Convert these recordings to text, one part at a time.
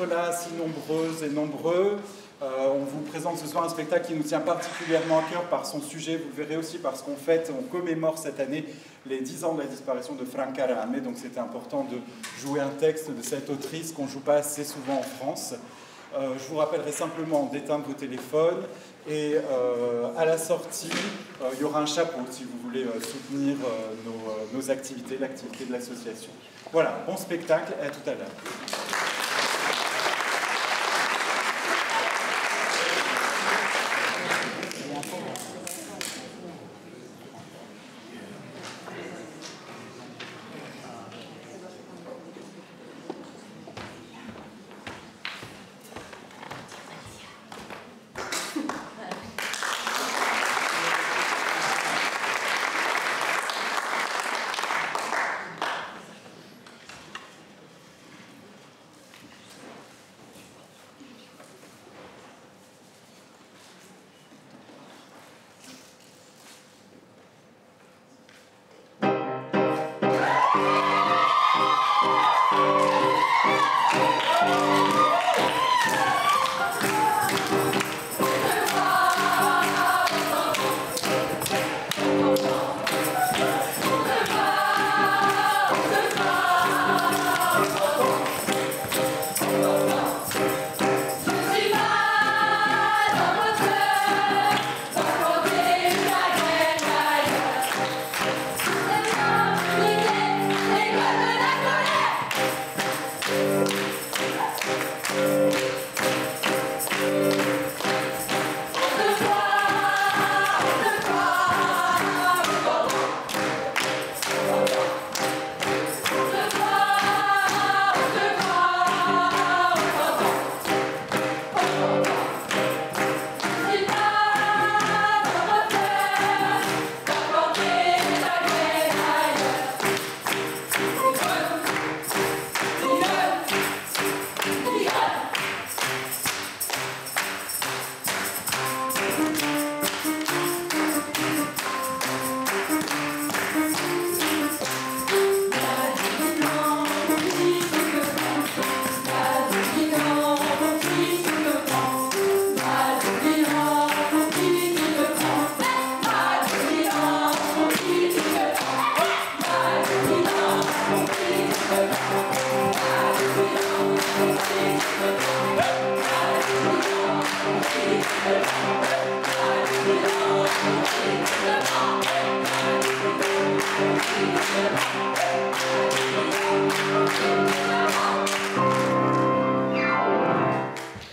d'être là, si nombreuses et nombreux. On vous présente ce soir un spectacle qui nous tient particulièrement à cœur par son sujet, vous le verrez aussi parce qu'on fête, on commémore cette année les 10 ans de la disparition de Franca Rame, donc c'était important de jouer un texte de cette autrice qu'on ne joue pas assez souvent en France. Je vous rappellerai simplement d'éteindre vos téléphones et à la sortie, il y aura un chapeau si vous voulez soutenir nos activités, l'activité de l'association. Voilà, bon spectacle et à tout à l'heure.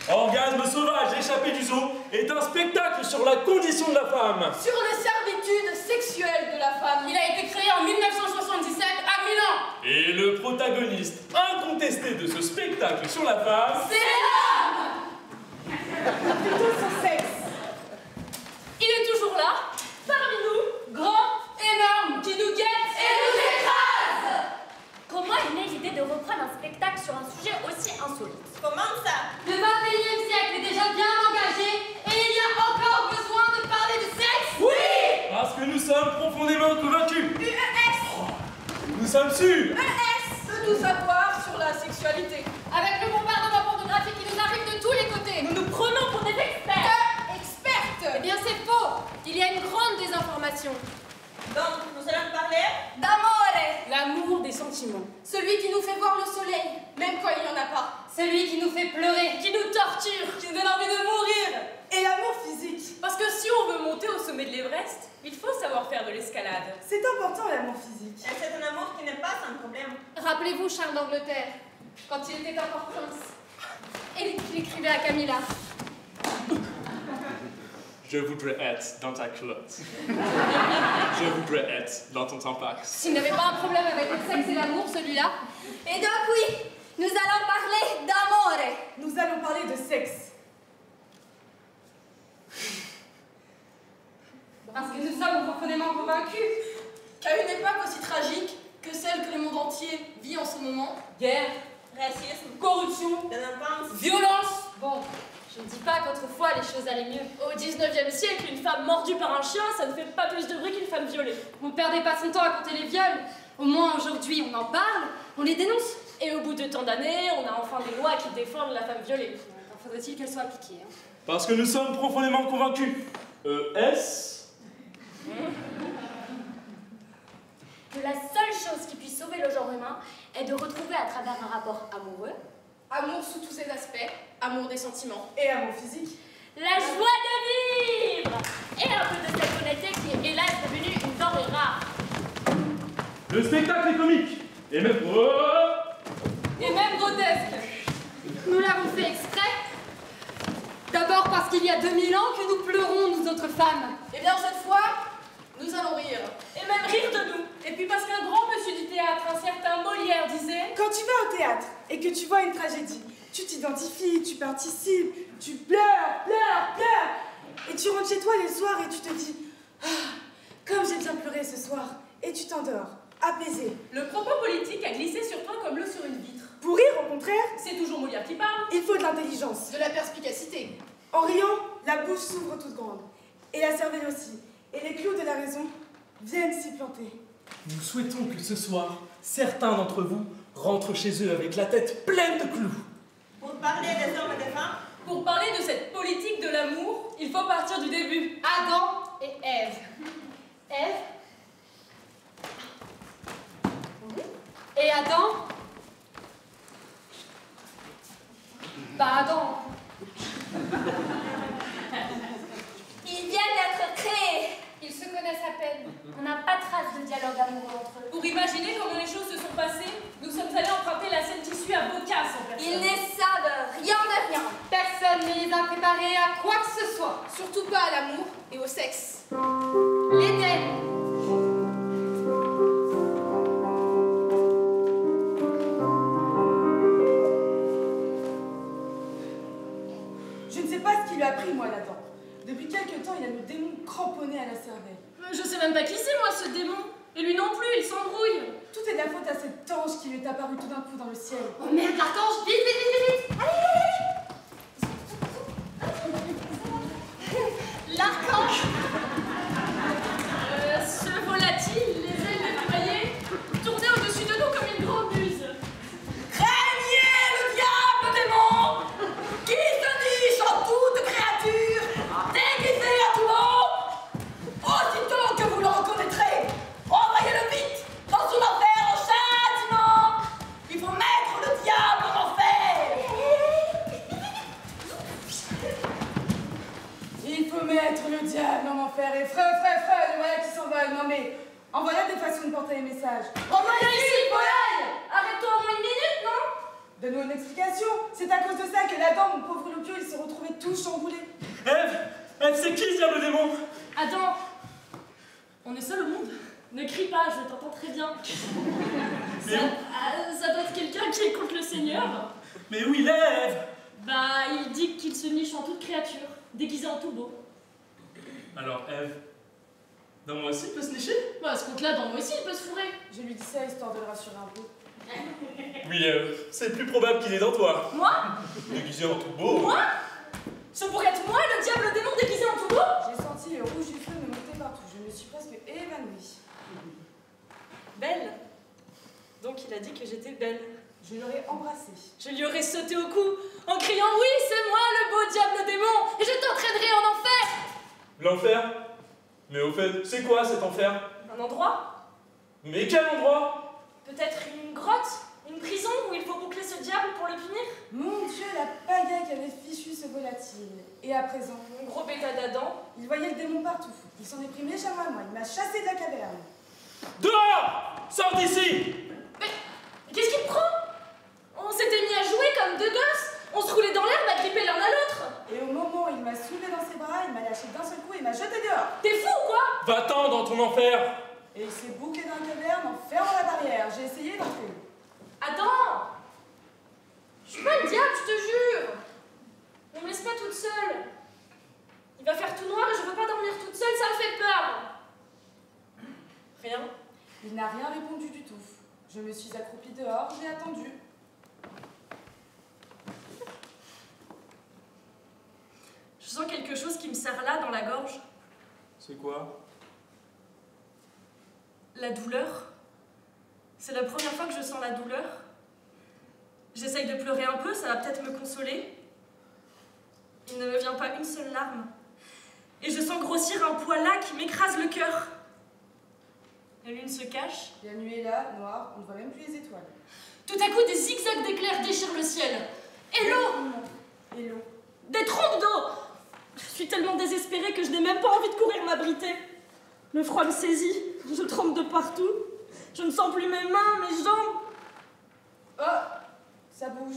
Orgasme sauvage échappé du zoo est un spectacle sur la condition de la femme. Sur les servitudes sexuelles de la femme. Il a été créé en 1977 à Milan. Et le protagoniste incontesté de ce spectacle sur la femme, c'est l'homme. Plutôt son sexe. Il est toujours là, parmi nous, grand, énorme, qui nous guette et nous écrase. Comment est née l'idée de reprendre un spectacle sur un sujet aussi insolite? Comment ça? Le 21e siècle est déjà bien engagé et il y a encore besoin de parler de sexe? Oui. parce que nous sommes profondément convaincus. UES. Nous sommes sûrs. ES de tout savoir sur la sexualité. Avec le bombardement pornographique qui nous arrive de tous les côtés, nous nous prenons pour des experts. Experte. Eh bien c'est faux. Il y a une grande désinformation. Donc, nous allons parler D'amore. l'amour des sentiments. Celui qui nous fait voir le soleil, même quand il n'y en a pas. Celui qui nous fait pleurer, qui nous torture, Qui nous donne envie de mourir. Et l'amour physique. Parce que si on veut monter au sommet de l'Everest, il faut savoir faire de l'escalade. C'est important l'amour physique. Et c'est un amour qui n'est pas un problème. Rappelez-vous Charles d'Angleterre, quand il était encore prince, et qu'il écrivait à Camilla. Je voudrais être dans ta culotte. Je voudrais être dans ton tampax. S'il n'avait pas un problème avec le sexe et l'amour, celui-là. Et donc oui, nous allons parler d'amore. Nous allons parler de sexe. Parce que nous sommes profondément convaincus Qu'à une époque aussi tragique que celle que le monde entier vit en ce moment, guerre, racisme, corruption, violence. Bon, je ne dis pas qu'autrefois les choses allaient mieux. Au 19e siècle, une femme mordue par un chien, ça ne fait pas plus de bruit qu'une femme violée. On ne perdait pas son temps à compter les viols. Au moins aujourd'hui, on en parle, on les dénonce. Et au bout de tant d'années, on a enfin des lois qui défendent la femme violée. Encore faudrait-il qu'elles soient appliquées. Hein. Parce que nous sommes profondément convaincus. Est-ce Que la seule chose qui puisse sauver le genre humain est de retrouver à travers un rapport amoureux, Amour sous tous ses aspects, amour des sentiments. Et amour physique. la joie de vivre et un peu de cette honnêteté qui est hélas devenue une denrée rare. le spectacle est comique. Et même... Et même grotesque. Nous l'avons fait exprès. D'abord parce qu'il y a 2000 ans que nous pleurons, nous autres femmes. Eh bien, cette fois, nous allons rire. Et même rire de nous. Et puis parce qu'un grand monsieur du théâtre, un certain Molière, disait... Quand tu vas au théâtre et que tu vois une tragédie, tu t'identifies, tu participes, tu pleures, pleures, pleures. Et tu rentres chez toi les soirs et tu te dis « Ah, comme j'ai bien pleuré ce soir ». Et tu t'endors, apaisé. Le propos politique a glissé sur toi comme l'eau sur une vitre. Pour rire, au contraire, C'est toujours Molière qui parle. il faut de l'intelligence. De la perspicacité. En riant, la bouche s'ouvre toute grande. Et la cervelle aussi. Et les clous de la raison viennent s'y planter. Nous souhaitons que ce soir, certains d'entre vous rentrent chez eux avec la tête pleine de clous. Pour parler des hommes et des femmes, Pour parler de cette politique de l'amour, il faut partir du début. Adam et Ève. Ève. Et Adam. Bah Adam. Ils viennent d'être créés. Ils se connaissent à peine. On n'a pas de trace de dialogue amoureux entre eux. Pour imaginer comment les choses se sont passées, nous sommes allés emprunter la scène qui à Boccace en personne. Ils ne savent rien de rien. Personne ne les a préparés à quoi que ce soit. Surtout pas à l'amour et au sexe. L'Éden. Je ne sais pas ce qui lui a pris, moi, là-dedans. Depuis quelque temps, il a le démon cramponné à la cervelle. Je sais même pas qui c'est, moi, ce démon. Et lui non plus, il s'embrouille. Tout est de la faute à cet ange qui lui est apparu tout d'un coup dans le ciel. Oh merde, l'archange, vite, vite, vite, vite. Allez. L'archange. Ce volatile, les ailes déployées, tournait au-dessus de nous comme une grande muse. craignez le diable démon, qui se niche en toute créature, déguisé à tout bord. Aussitôt que vous le reconnaîtrez, envoyez-le vite dans son enfer au châtiment. Il faut mettre le diable en enfer. Il faut mettre le diable en enfer et frère, le voilà qui s'envole. Non mais, en voilà des façons de porter les messages. Envoyez ici, volaille. Arrête-toi au moins une minute, non? Donne-nous une explication. C'est à cause de ça que l'Adam, mon pauvre Lupio, il s'est retrouvé tout chamboulé. Ève, c'est qui ce diable démon? Attends. On est seul au monde. Ne crie pas, je t'entends très bien. Ça doit être quelqu'un qui est contre le Seigneur. Mais où il est, Ève? Bah, il dit qu'il se niche en toute créature, déguisé en tout beau. Alors, Ève, dans moi aussi, il peut se nicher? Bah, à ce compte-là, dans moi aussi, il peut se fourrer. Je lui dis ça histoire de le rassurer un peu. Oui, Ève, c'est plus probable qu'il est dans toi. Moi? Déguisé en tout beau. Moi? Ce pourrait être moi, le diable démon déguisé en tout beau? J'ai senti le rouge du feu me monter partout. Je me suis presque évanouie. Belle. Donc il a dit que j'étais belle. Je l'aurais embrassée. Je lui aurais sauté au cou en criant oui, c'est moi le beau diable démon et je t'entraînerai en enfer. L'enfer? Mais au fait, c'est quoi cet enfer? Un endroit? Mais quel endroit? Peut-être une grotte? Une prison où il faut boucler ce diable pour le punir? Mon Dieu, la pagaille qui avait fichu ce volatile. Et à présent, Mon gros bêta d'Adam. il voyait le démon partout. Il s'en est pris méchamment à moi. Il m'a chassé de la caverne. Dehors! Sors d'ici! Mais qu'est-ce qu'il te prend? On s'était mis à jouer comme deux gosses. On se roulait dans l'herbe à gripper l'un à l'autre. Et au moment où il m'a soulevé dans ses bras, il m'a lâché d'un seul coup et m'a jeté dehors. T'es fou ou quoi? Va-t'en dans ton enfer! Et il s'est bouclé dans la caverne en fermant la barrière. J'ai essayé d'entrer. Attends! Je suis pas le diable, je te jure! Ne me laisse pas toute seule. Il va faire tout noir et je veux pas dormir toute seule, ça me fait peur. Rien. Il n'a rien répondu du tout. Je me suis accroupie dehors, j'ai attendu. Je sens quelque chose qui me serre là dans la gorge. C'est quoi? La douleur. C'est la première fois que je sens la douleur. J'essaye de pleurer un peu, ça va peut-être me consoler. Il ne me vient pas une seule larme. Et je sens grossir un poids là qui m'écrase le cœur. La lune se cache. La nuit est là, noire, on ne voit même plus les étoiles. Tout à coup, des zigzags d'éclairs déchirent le ciel. Et l'eau! Et l'eau. Des trompes d'eau! Je suis tellement désespérée que je n'ai même pas envie de courir m'abriter. Le froid me saisit, je tremble de partout. Je ne sens plus mes mains, mes jambes. Oh, ça bouge.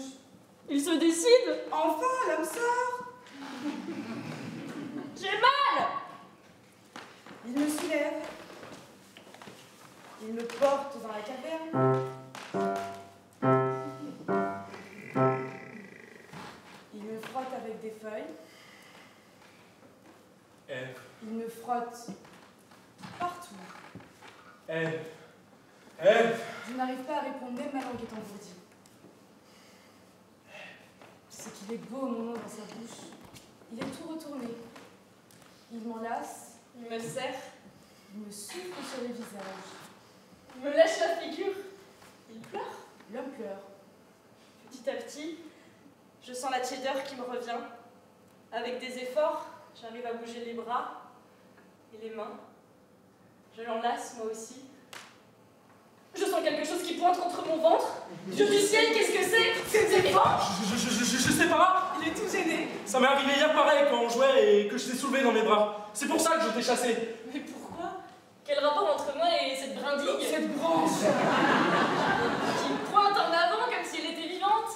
Il se décide. Enfin, l'homme sort. J'ai mal! Il me soulève. Il me porte dans la caverne. Il me frotte avec des feuilles. Ève, Il me frotte partout. Ève, Ève. Je n'arrive pas à répondre, même ma langue est engourdie. C'est qu'il est beau mon nom dans sa bouche. Il est tout retourné. Il m'enlace, Il me serre, il me souffle sur le visage. il me lèche la figure. Il pleure. L'homme pleure. Petit à petit, je sens la tiédeur qui me revient. Avec des efforts, j'arrive à bouger les bras et les mains. Je l'enlace moi aussi. Je sens quelque chose qui pointe contre mon ventre. Dieu du ciel, qu'est-ce que c'est? C'est vivant? Je sais pas. Il est tout gêné. Ça m'est arrivé hier pareil quand on jouait et que je t'ai soulevé dans mes bras. C'est pour ça que je t'ai chassé. Mais pourquoi? Quel rapport entre moi et cette brindille Cette branche. qui me pointe en avant comme si elle était vivante?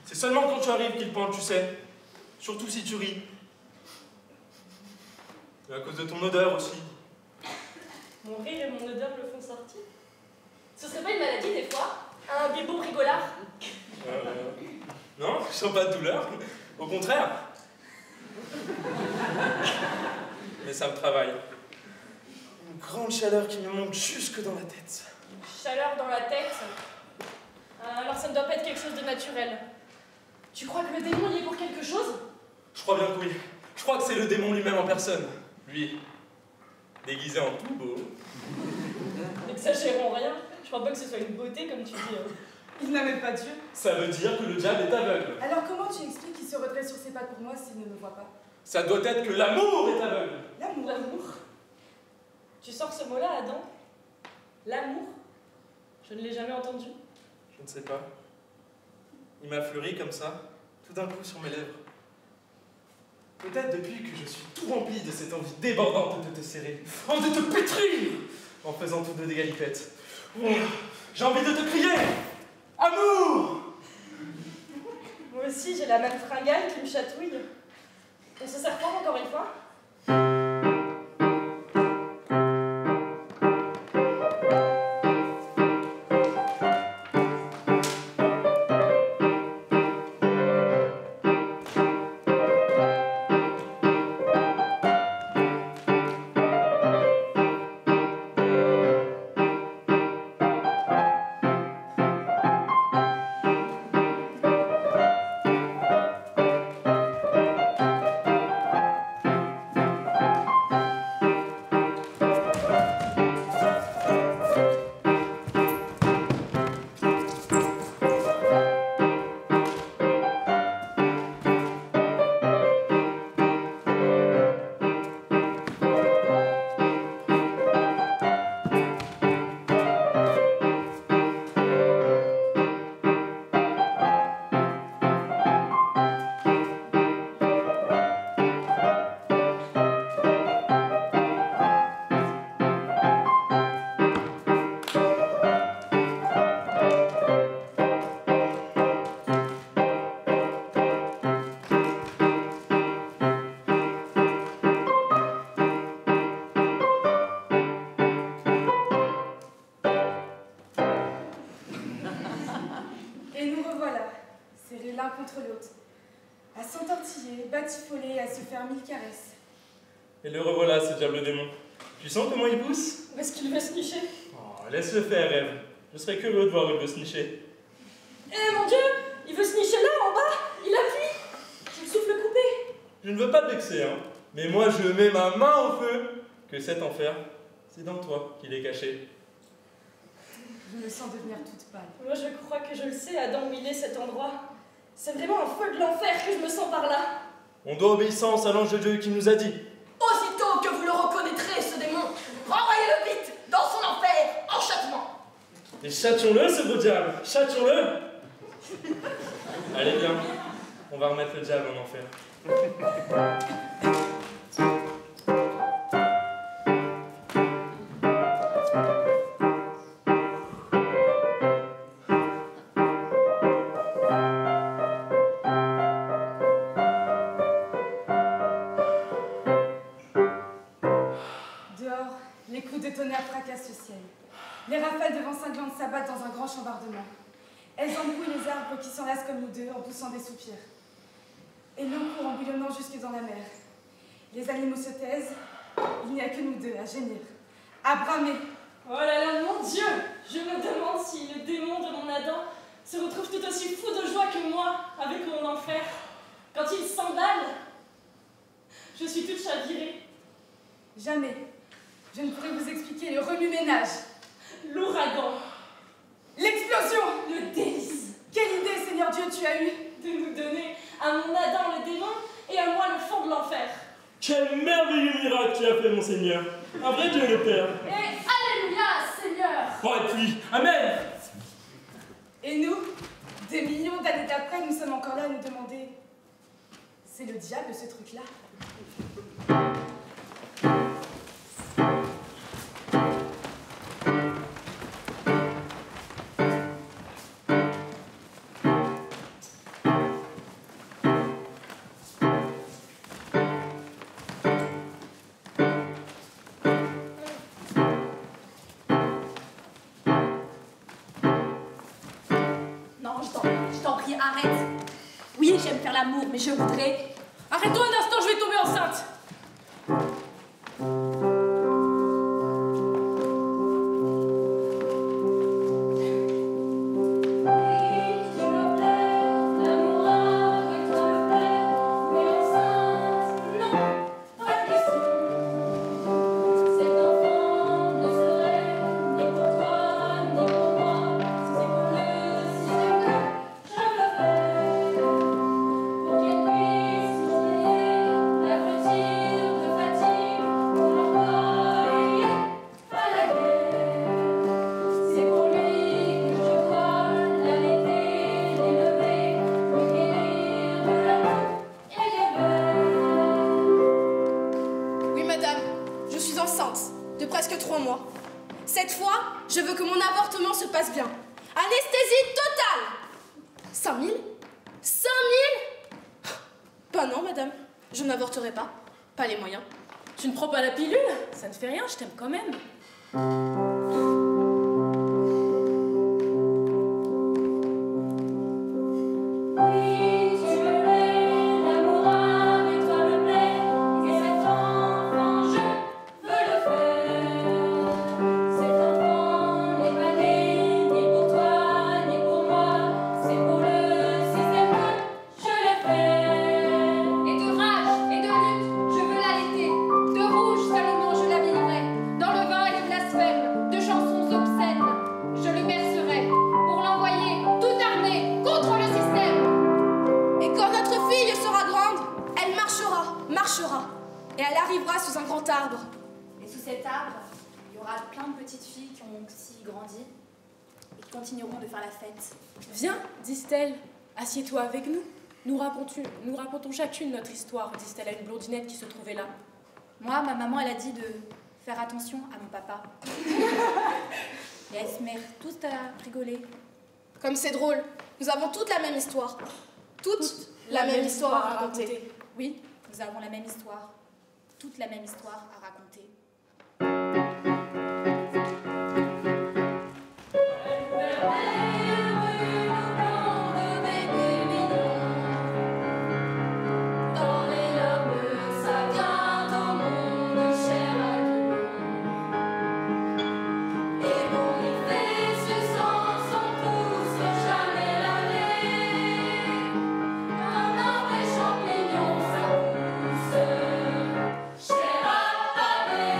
C'est seulement quand tu arrives qu'il pointe, tu sais. Surtout si tu ris. Et à cause de ton odeur aussi. Mon rire et mon odeur me font sortir. Ce serait pas une maladie des fois? Un bébo brigolard? Non, je sens pas de douleur. Au contraire. Mais ça me travaille. Une grande chaleur qui me monte jusque dans la tête. Chaleur dans la tête. Alors ça ne doit pas être quelque chose de naturel. Tu crois que le démon y est pour quelque chose? Je crois bien que oui. Je crois que c'est le démon lui-même en personne. Lui, déguisé en tout beau. N'exagérons rien. Je crois pas que ce soit une beauté comme tu dis. Il n'a même pas Dieu. Ça veut dire que le diable est aveugle. Alors comment tu expliques qu'il se redresse sur ses pattes pour moi s'il ne me voit pas? Ça doit être que l'amour est aveugle. L'amour. L'amour. Tu sors ce mot-là, Adam? L'amour? Je ne l'ai jamais entendu. Je ne sais pas. Il m'a fleuri comme ça, tout d'un coup sur mes lèvres. Peut-être depuis que je suis tout rempli de cette envie débordante de te serrer, de te pétrir, en faisant toutes deux des galipettes. Oh, j'ai envie de te crier amour! Moi aussi, j'ai la même fringale qui me chatouille. On se serre fort encore une fois? Et nous revoilà, serrés l'un contre l'autre, à s'entortiller, batifoler, à se faire mille caresses. Et le revoilà, ce diable démon. Tu sens comment il pousse? Où est-ce qu'il veut se nicher? Oh, laisse-le faire, Ève. Je serais curieux de voir où il veut se nicher. Eh mon Dieu! Il veut se nicher là, en bas! Il appuie! J'ai le souffle coupé! Je ne veux pas te vexer, hein, mais moi je mets ma main au feu que cet enfer, c'est dans toi qu'il est caché. Je me sens devenir toute pâle. Moi, je crois que je le sais, Adam, où il est cet endroit. C'est vraiment un feu de l'enfer que je me sens par là. On doit obéissance à l'ange de Dieu qui nous a dit. Aussitôt que vous le reconnaîtrez, ce démon, renvoyez-le vite dans son enfer en châtiment. Et châtions-le, ce beau diable, châtions-le. Allez, bien, on va remettre le diable en enfer. Dehors, les coups de tonnerre fracassent le ciel. Les rafales de vent cinglantes s'abattent dans un grand chambardement. Elles embrouillent les arbres qui s'enlacent comme nous deux en poussant des soupirs. Et l'eau court en bouillonnant jusque dans la mer. Les animaux se taisent, il n'y a que nous deux à gémir, à bramer. Oh là là, mon Dieu! Je me demande si le démon de mon Adam se retrouve tout aussi fou de joie que moi avec mon enfer. Quand il s'emballe, je suis toute chavirée. Jamais je ne pourrais vous expliquer le remue-ménage, L'ouragan, l'explosion. le délice Quelle idée, Seigneur Dieu, tu as eu de nous donner à mon Adam le démon et à moi le fond de l'enfer. Quel merveilleux miracle tu as fait, mon Seigneur. Un vrai Dieu le Père. Et Alléluia, Seigneur! Oh, et puis, Amen. Et nous, des millions d'années après, nous sommes encore là à nous demander... C'est le diable, ce truc-là. Non, je t'en prie, arrête. Oui, j'aime faire l'amour, mais je voudrais... Arrête-toi un instant, je vais tomber enceinte! De presque 3 mois. Cette fois, je veux que mon avortement se passe bien. Anesthésie totale. 5 000 5 000 Bah non, madame. Je n'avorterai pas. Pas les moyens. Tu ne prends pas la pilule? Ça ne fait rien, je t'aime quand même. Et elle arrivera sous un grand arbre. Et sous cet arbre, il y aura plein de petites filles qui ont aussi grandi et qui continueront de faire la fête. Viens, disent-elles, assieds-toi avec nous. Nous racontons chacune notre histoire, disent-elles à une blondinette qui se trouvait là. Moi, ma maman, elle a dit de faire attention à mon papa. Et elles se mettent toutes à rigoler. Comme c'est drôle, nous avons toutes la même histoire. Toutes la même histoire à raconter. Oui, nous avons la même histoire. Toute la même histoire à raconter. Chair à pavé.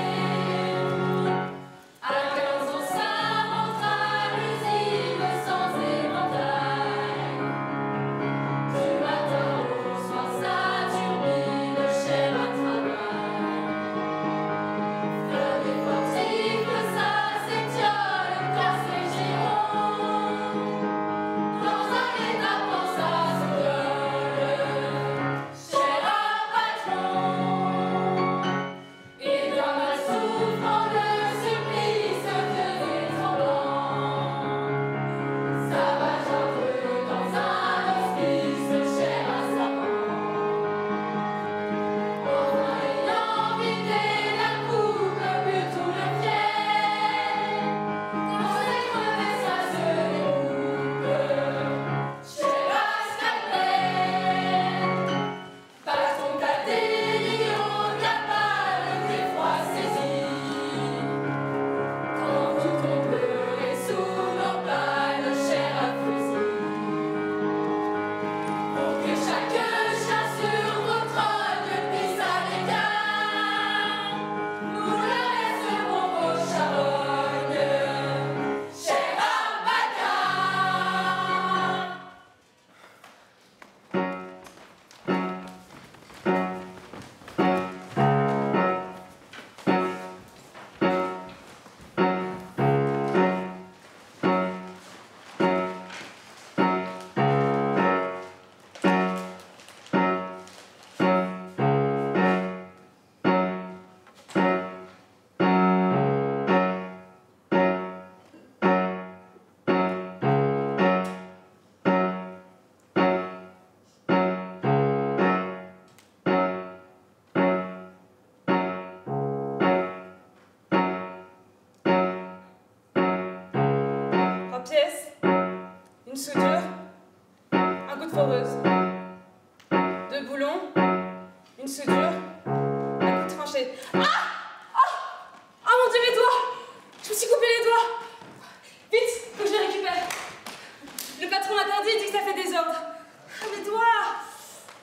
pièce, une soudure, un coup de foreuse, 2 boulons, une soudure, un coup de tranchée. Ah! Oh mon Dieu, mes doigts! Je me suis coupé les doigts! Vite, faut que je les récupère. Le patron interdit, il dit que ça fait des ordres. Ah, mes doigts!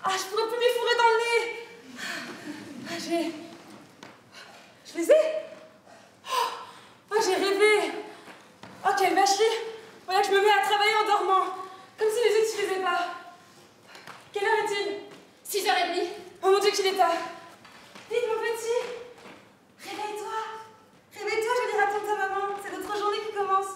Ah, je pourrais plus m'effourrer dans le nez! Ah, je les ai? Oh, j'ai rêvé! Oh, quelle vacherie! Voilà que je me mets à travailler en dormant. Comme si les autres ne suffisaient pas. Quelle heure est-il? 6h30. Oh mon Dieu, qu'il est tard! Vite, mon petit! Réveille-toi! Réveille-toi, je vais dire à ta maman. C'est notre journée qui commence.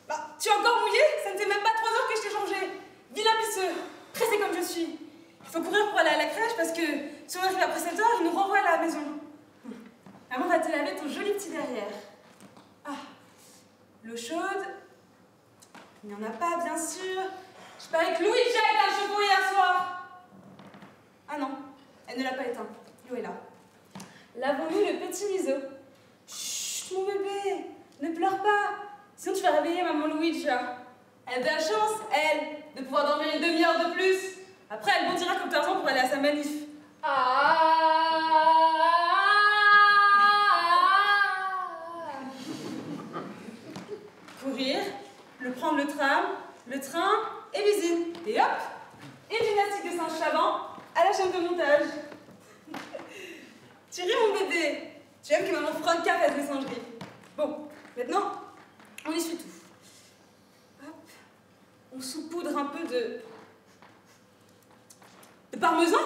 Bah, tu es encore mouillé? Ça ne fait même pas 3 heures que je t'ai changé. Vilain pisseux, pressé comme je suis. Il faut courir pour aller à la crèche parce que si on arrive après 7 heures, ils nous renvoient à la maison. Maman va te laver ton joli petit derrière. Ah, l'eau chaude. Il n'y en a pas, bien sûr. Je parie que Louis déjà éteint le chauffe-eau hier soir. Ah non, elle ne l'a pas éteint. L'eau est là. Lavons-nous le petit museau. Chut, mon bébé, ne pleure pas. Sinon tu vas réveiller maman Louisa. Elle a de la chance, elle, de pouvoir dormir une demi-heure de plus. Après, elle bondira comme Tarzan pour aller à sa manif. Courir, prendre le tram, le train et l'usine. Et hop, une gymnastique de singe savant à la chaîne de montage. Tu ris mon bébé. Tu aimes que maman Franca fasse des singeries. Bon, maintenant, on essuie tout. Hop, on saupoudre un peu de parmesan.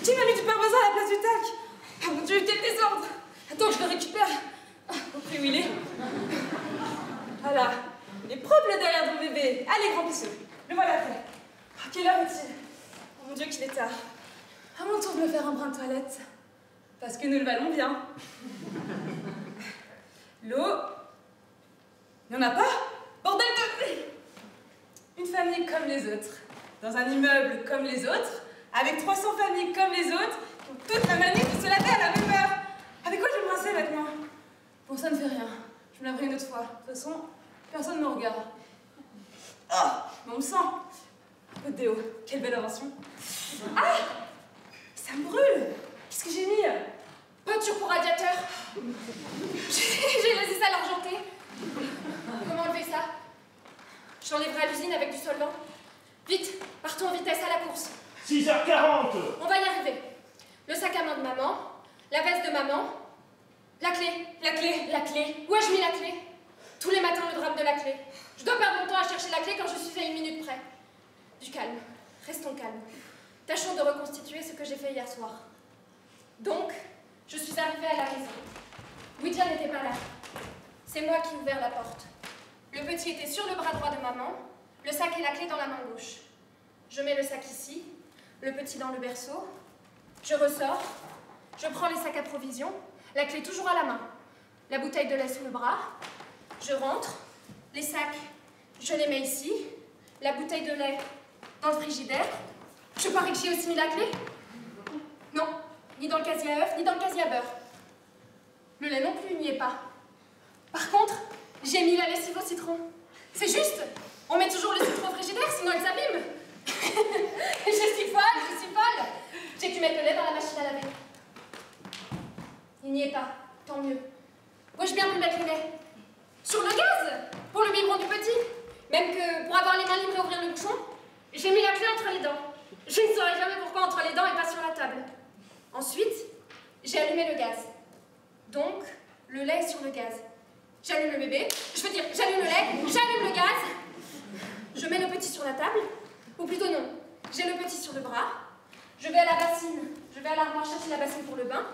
Qui m'a mis du parmesan à la place du tac? Ah mon Dieu, quel désordre! Attends, je le récupère. Au prix où il est. Voilà. Il est propre le derrière de mon bébé. Allez, grand pisseux. Le voilà prêt. Ah, quelle heure est-il? Oh mon Dieu, qu'il est tard. À mon tour de me faire un brin de toilette. Parce que nous le valons bien. L'eau. Il n'y en a pas? Bordel de... Une famille comme les autres. Dans un immeuble comme les autres. Avec 300 familles comme les autres. Qui ont toute la manie de se laver à la même heure. Avec quoi je vais me rincer maintenant? Bon, ça ne fait rien. Je me laverai une autre fois. De toute façon, personne ne me regarde. Ah, mais on me sent. Un peu de déo. Quelle belle invention. Ah, ça me brûle. Qu'est-ce que j'ai mis? Peinture pour radiateur. J'ai laissé ça l'argenté. Comment enlever ça? Je l'enlèverai à l'usine avec du solvant. Vite, partons en vitesse à la course. 6h40. On va y arriver. Le sac à main de maman, la veste de maman, la clé. La clé. La clé. Où ai-je mis la clé? Tous les matins, le drame de la clé. Je dois perdre mon temps à chercher la clé quand je suis à 1 minute près. Du calme. Restons calmes. Tâchons de reconstituer ce que j'ai fait hier soir. Donc, je suis arrivée à la maison. Ouija n'était pas là. C'est moi qui ai ouvert la porte. Le petit était sur le bras droit de maman, le sac et la clé dans la main gauche. Je mets le sac ici, le petit dans le berceau. Je ressors, je prends les sacs à provisions, la clé toujours à la main, la bouteille de lait sous le bras. Je rentre, les sacs, je les mets ici, la bouteille de lait dans le frigidaire. Je parie que j'ai aussi mis la clé? Non, ni dans le casier à œufs, ni dans le casier à beurre. Le lait non plus n'y est pas. Par contre, j'ai mis la lessive au citron. C'est juste, on met toujours le citron au frigidaire, sinon elle s'abîme. Je suis folle. J'ai pu mettre le lait dans la machine à laver. Il n'y est pas, tant mieux. Où ai-je bien pu mettre le lait? Sur le gaz, pour le biberon du petit. Même que pour avoir les mains libres et ouvrir le bouchon, j'ai mis la clé entre les dents. Je ne saurais jamais pourquoi entre les dents et pas sur la table. Ensuite, j'ai allumé le gaz. Donc, le lait est sur le gaz. J'allume le bébé, j'allume le lait, j'allume le gaz. Je mets le petit sur la table, ou plutôt non, j'ai le petit sur le bras. Je vais à la bassine, je vais à l'armoire chercher la bassine pour le bain,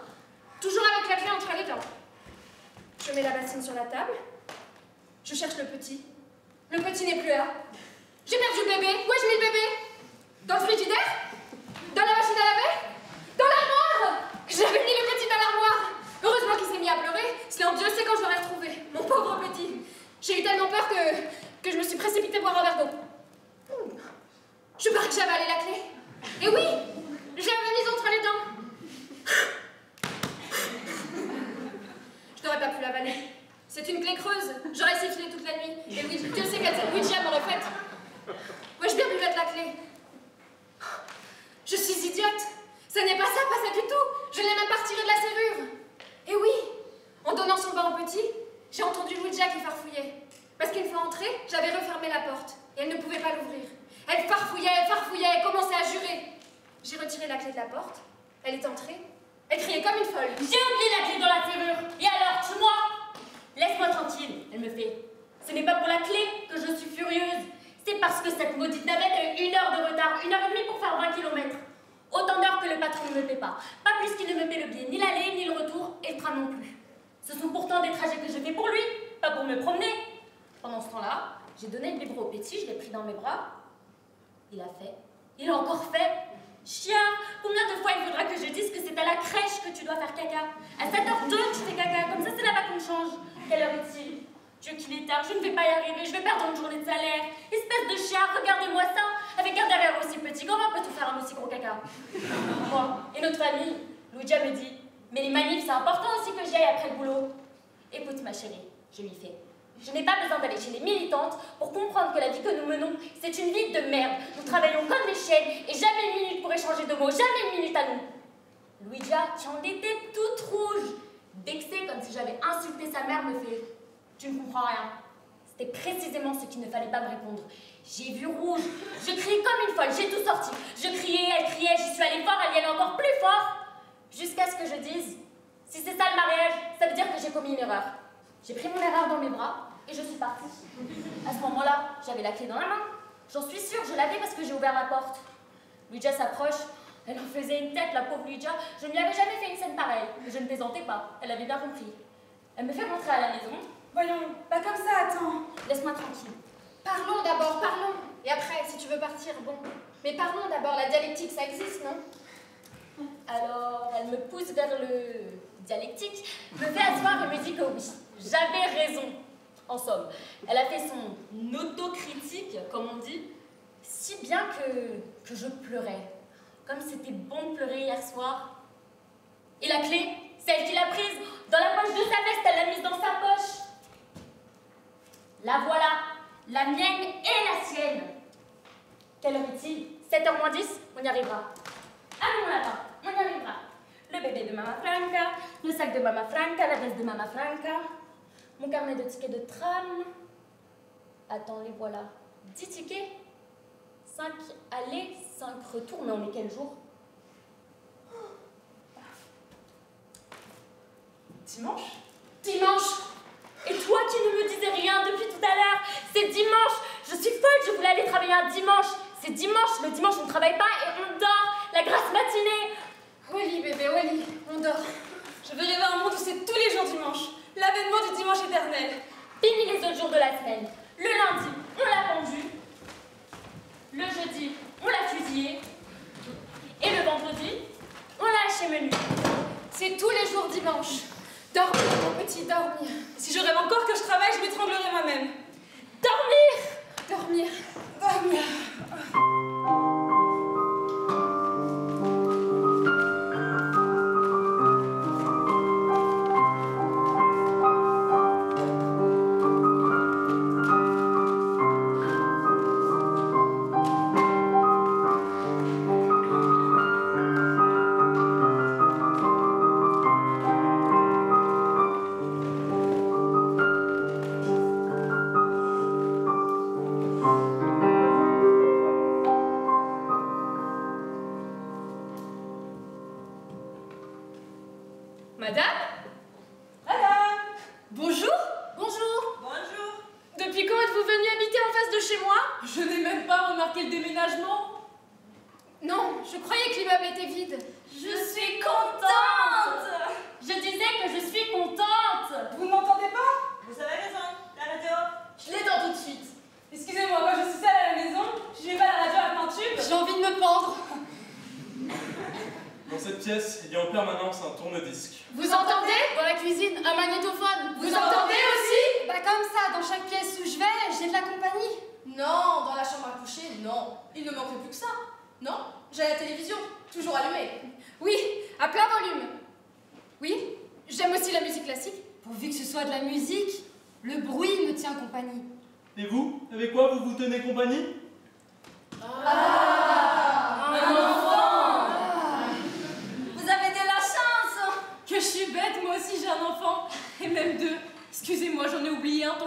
toujours avec la clé entre les dents. Je mets la bassine sur la table, je cherche le petit. Le petit n'est plus là. J'ai perdu le bébé. Où ai-je mis le bébé? Dans le frigidaire? Dans la machine à laver? Dans l'armoire? J'avais mis le petit dans l'armoire. Heureusement qu'il s'est mis à pleurer, sinon Dieu sait quand je l'aurais retrouvé. Mon pauvre petit. J'ai eu tellement peur que je me suis précipitée boire un verre d'eau. Je parie que j'avais avalé la clé. Et oui, j'avais mise entre les dents. Je n'aurais pas pu l'avaler. C'est une clé creuse. J'aurais sifflé toute la nuit. Ce n'est pas ça du tout. Je l'ai même pas retiré de la serrure. Et oui, en donnant son bain au petit, j'ai entendu Luigia qui farfouillait. Parce qu'une fois entrée, j'avais refermé la porte et elle ne pouvait pas l'ouvrir. Elle farfouillait, elle commençait à jurer. J'ai retiré la clé de la porte, elle est entrée, elle criait comme une folle. J'ai oublié la clé dans la serrure. Et alors, tue-moi. Laisse-moi tranquille, elle me fait. Ce n'est pas pour la clé que je suis furieuse. C'est parce que cette maudite navette a eu 1 heure de retard, 1 heure et demie pour faire 20 km. Autant d'heures que le patron ne me paie pas. Pas plus qu'il ne me paie le billet, ni l'aller, ni le retour, et le train non plus. Ce sont pourtant des trajets que je fais pour lui, pas pour me promener. Pendant ce temps-là, j'ai donné le biberon au petit, je l'ai pris dans mes bras. Il a fait. Il a encore fait. Chien, combien de fois il faudra que je dise que c'est à la crèche que tu dois faire caca? À 7h02 que tu fais caca, comme ça c'est là-bas qu'on change. Quelle heure est-il? Dieu qu'il est tard, je ne vais pas y arriver, je vais perdre une journée de salaire. Espèce de chien, regardez-moi ça. Avec un derrière aussi petit, comment peut-on faire un aussi gros caca? Moi et notre famille, Luigia me dit, mais les manifs c'est important aussi que j'y aille après le boulot. Écoute ma chérie, je lui fais. Je n'ai pas besoin d'aller chez les militantes pour comprendre que la vie que nous menons, c'est une vie de merde. Nous travaillons comme des chiennes et jamais une minute pour échanger de mots, jamais une minute à nous. Luigia, qui en était toute rouge, vexée comme si j'avais insulté sa mère, me fait « Tu ne comprends rien ». C'était précisément ce qu'il ne fallait pas me répondre. J'ai vu rouge, je criais comme une folle, j'ai tout sorti. Je criais, elle criait, j'y suis allée fort, elle y allait encore plus fort. Jusqu'à ce que je dise « Si c'est ça le mariage, ça veut dire que j'ai commis une erreur ». J'ai pris mon erreur dans mes bras et je suis partie. À ce moment-là, j'avais la clé dans la main. J'en suis sûre, je l'avais parce que j'ai ouvert la porte. Luigia s'approche, elle en faisait une tête, la pauvre Luigia. Je ne lui avais jamais fait une scène pareille, mais je ne plaisantais pas, elle avait bien compris. Elle me fait rentrer à la maison. Voyons, pas comme ça, attends. Laisse-moi tranquille. Parlons d'abord, parlons. Et après, si tu veux partir, bon. Mais parlons d'abord, la dialectique, ça existe, non? Alors, elle me pousse vers le dialectique, me fait asseoir et me dit que oui, j'avais raison. En somme, elle a fait son autocritique, comme on dit, si bien que je pleurais. Comme c'était bon de pleurer hier soir. Et la clé, c'est elle qui l'a prise. Dans la poche de sa veste, elle l'a mise dans sa poche. La voilà, la mienne et la sienne. Quelle heure est-il? 7h moins 10, on y arrivera. Allez mon lapin, on y arrivera. Le bébé de Mama Franca, le sac de Mama Franca, la veste de Mama Franca, mon carnet de tickets de tram. Attends, les voilà. 10 tickets, 5 allées, 5 retours, mais on est quel jour? Dimanche? Dimanche! Et toi qui ne me disais rien depuis tout à l'heure, c'est dimanche! Je suis folle, je voulais aller travailler un dimanche! C'est dimanche, le dimanche on ne travaille pas et on dort! La grasse matinée! Oli, bébé, Oli, on dort. Je veux rêver un monde où c'est tous les jours dimanche. L'avènement du dimanche éternel. Fini les autres jours de la semaine. Le lundi, on l'a pendu. Le jeudi, on l'a fusillé. Et le vendredi, on l'a haché menu. C'est tous les jours dimanche. Dormir, mon petit, dormir. Si je rêve encore que je travaille, je m'étranglerai moi-même. Dormir! Dormir. Dormir. Madame? Madame? Bonjour? Bonjour. Bonjour. Depuis quand êtes-vous venue habiter en face de chez moi? Je n'ai même pas remarqué le déménagement. Non, je croyais que l'immeuble était vide. Je suis contente! Je disais que je suis contente! Vous ne m'entendez pas? Vous avez raison, la radio. Je l'étends tout de suite. Excusez-moi, quand je suis seule à la maison, je mets pas la radio avec un tube. J'ai envie de me pendre. Dans cette pièce, il y a en permanence un tourne-disque. Vous entendez? Dans la cuisine, un magnétophone. Vous entendez aussi? Bah comme ça, dans chaque pièce où je vais, j'ai de la compagnie. Non, dans la chambre à coucher, non. Il ne manquerait plus que ça. Non, j'ai la télévision, toujours allumée. Oui, à plein volume. Oui, j'aime aussi la musique classique. Pourvu que ce soit de la musique, le bruit me tient compagnie. Et vous, avec quoi vous vous tenez compagnie? Un enfant.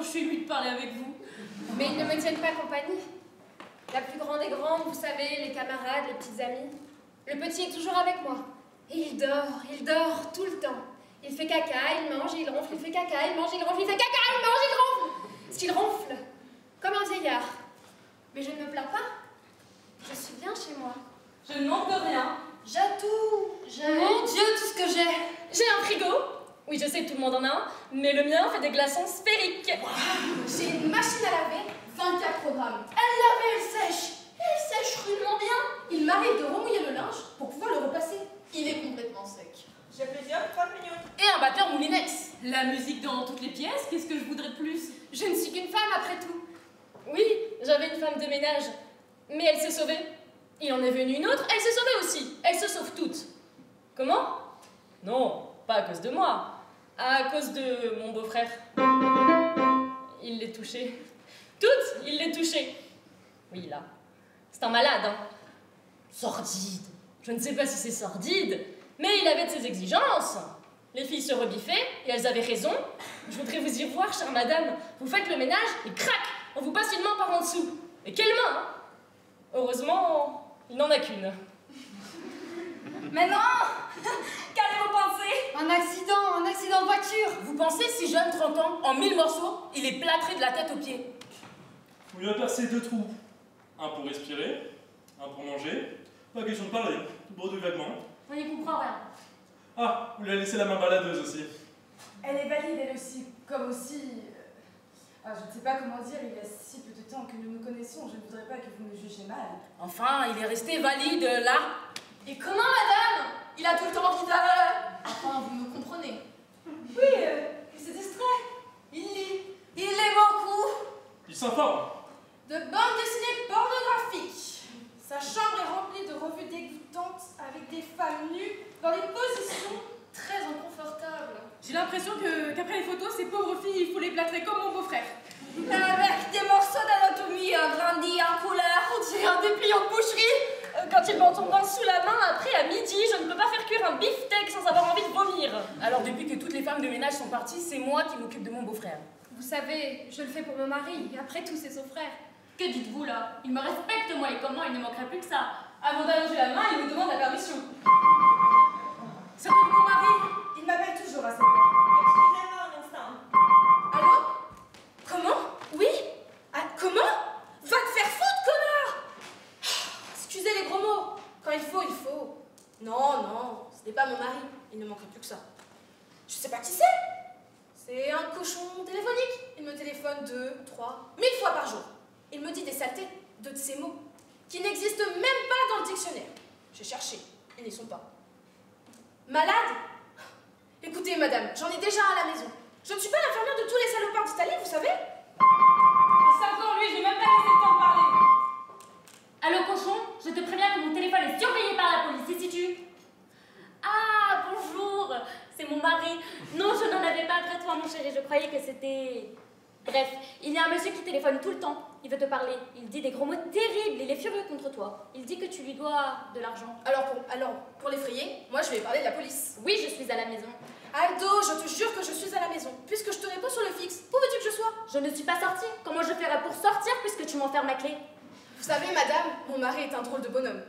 je suis émue de parler avec vous. Mais ils ne me tiennent pas compagnie. La plus grande est grande, vous savez, les camarades, les petites amies. Le petit est toujours avec moi. Et il dort tout le temps. Il fait caca, il mange, il ronfle, il fait caca, il mange, il ronfle, il fait caca, il mange, il ronfle. Parce qu'il ronfle, comme un vieillard. Mais je ne me plains pas. Je suis bien chez moi. Je ne manque de rien. J'ai tout. Mon Dieu, tout ce que j'ai. J'ai un frigo. Oui, je sais que tout le monde en a un, mais le mien fait des glaçons sphériques. J'ai une machine à laver, 24 programmes. Elle lave et elle sèche. Elle sèche rudement bien. Il m'arrive de remouiller le linge pour pouvoir le repasser. Il est complètement sec. J'ai plusieurs 30 minutes. Et un batteur Moulinex. La musique dans toutes les pièces, qu'est-ce que je voudrais de plus? Je ne suis qu'une femme après tout. Oui, j'avais une femme de ménage, mais elle s'est sauvée. Il en est venu une autre, elle s'est sauvée aussi. Elles se sauvent toutes. Comment? Non, pas à cause de moi. À cause de mon beau-frère. Il les touchait. Toutes, il les touchait. Oui, là. C'est un malade, hein. Sordide. Je ne sais pas si c'est sordide, mais il avait de ses exigences. Les filles se rebiffaient, et elles avaient raison. Je voudrais vous y voir, chère madame. Vous faites le ménage, et crac, on vous passe une main par en dessous. Et quelle main, hein? Heureusement, il n'en a qu'une. Mais non! Qu'allez-vous penser? Un accident de voiture. Vous pensez si jeune, 30 ans, en 1000 morceaux, il est plâtré de la tête aux pieds? Vous lui avez percé 2 trous. Un pour respirer, un pour manger. Pas question de parler, bredouille vaguement. On n'y comprend rien. Ah, vous lui avez laissé la main baladeuse aussi. Elle est valide, elle aussi. Comme aussi... je ne sais pas comment dire, il y a si peu de temps que nous nous connaissons, je ne voudrais pas que vous me jugiez mal. Enfin, il est resté valide, là. Et comment, madame? Il a tout le temps envie d'aller. Enfin, vous me comprenez. Oui, il se distrait. Il lit. Il lit beaucoup. Il s'informe. De bandes dessinées pornographiques. Sa chambre est remplie de revues dégoûtantes avec des femmes nues dans des positions très inconfortables. J'ai l'impression qu'après les photos, ces pauvres filles, il faut les plâtrer comme mon beau-frère. Avec des morceaux d'anatomie grandis en couleur. On dirait un dépliant de boucherie. Quand il m'en tombe un sous la main, après à midi, je ne peux pas faire cuire un beefsteak sans avoir envie de vomir. Alors depuis que toutes les femmes de ménage sont parties, c'est moi qui m'occupe de mon beau-frère. Vous savez, je le fais pour mon mari, et après tout, c'est son frère. Que dites-vous là? Il me respecte, moi, et comment il ne manquerait plus que ça? Avant d'allonger la main, il me demande la permission. C'est pour mon mari. Il m'appelle toujours à cette heure. Excusez-moi un instant. Allô? Comment? Oui? Ah, comment? Va te faire foutre, connard! Excusez les gros mots. Quand il faut, il faut. Non, ce n'est pas mon mari. Il ne manquerait plus que ça. Je sais pas qui c'est. C'est un cochon téléphonique. Il me téléphone 2, 3, 1000 fois par jour. Il me dit des saletés, de ces mots, qui n'existent même pas dans le dictionnaire. J'ai cherché, ils n'y sont pas. Malade? Écoutez, madame, j'en ai déjà à la maison. Je ne suis pas l'infirmière de tous les salopards d'Italie, vous savez? C'est encore lui, j'ai même pas laissé le temps de parler. Allô, cochon, je te préviens que mon téléphone est surveillé par la police. Et si tu... Ah, bonjour, c'est mon mari. Non, je n'en avais pas après toi, mon chéri, je croyais que c'était... Bref, il y a un monsieur qui téléphone tout le temps. Il veut te parler. Il dit des gros mots terribles. Il est furieux contre toi. Il dit que tu lui dois de l'argent. Alors, pour l'effrayer, moi je vais parler de la police. Oui, je suis à la maison. Aldo, je te jure que je suis à la maison. Puisque je te réponds sur le fixe, où veux-tu que je sois? Je ne suis pas sortie. Comment je ferais pour sortir puisque tu m'enfermes ma clé? Vous savez, madame, mon mari est un drôle de bonhomme.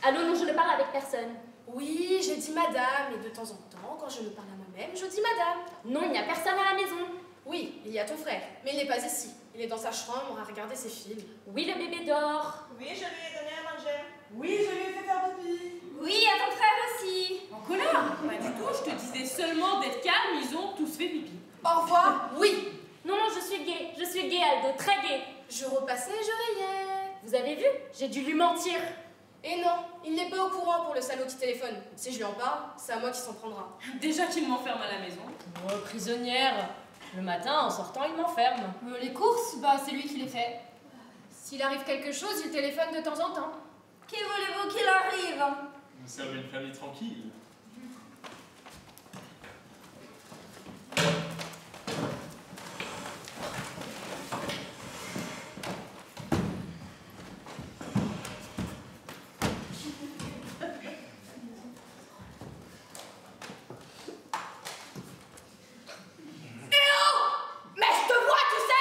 Allô, non, je ne parle avec personne. Oui, j'ai dit madame, et de temps en temps, quand je me parle à moi-même, je dis madame. Non, il n'y a personne à la maison. Oui, il y a ton frère, mais il n'est pas ici. Il est dans sa chambre à regarder ses films. Oui, le bébé dort. Oui, je lui ai donné à manger. Oui, je lui ai fait faire pipi. Oui, à ton frère aussi. En colère? Pas du tout, je te disais seulement d'être calme, ils ont tous fait pipi. Au revoir, oui. Non, je suis gay, Aldo, très gay. Je repassais, je riais. Vous avez vu? J'ai dû lui mentir. Et non, il n'est pas au courant pour le salaud qui téléphone. Si je lui en parle, c'est à moi qui s'en prendra. Déjà qu'il m'enferme à la maison. Oh, prisonnière. Le matin, en sortant, il m'enferme. Les courses, c'est lui qui les fait. S'il arrive quelque chose, il téléphone de temps en temps. Qui voulez-vous qu'il arrive? Nous sommes une famille tranquille. Mais je te vois, tu sais!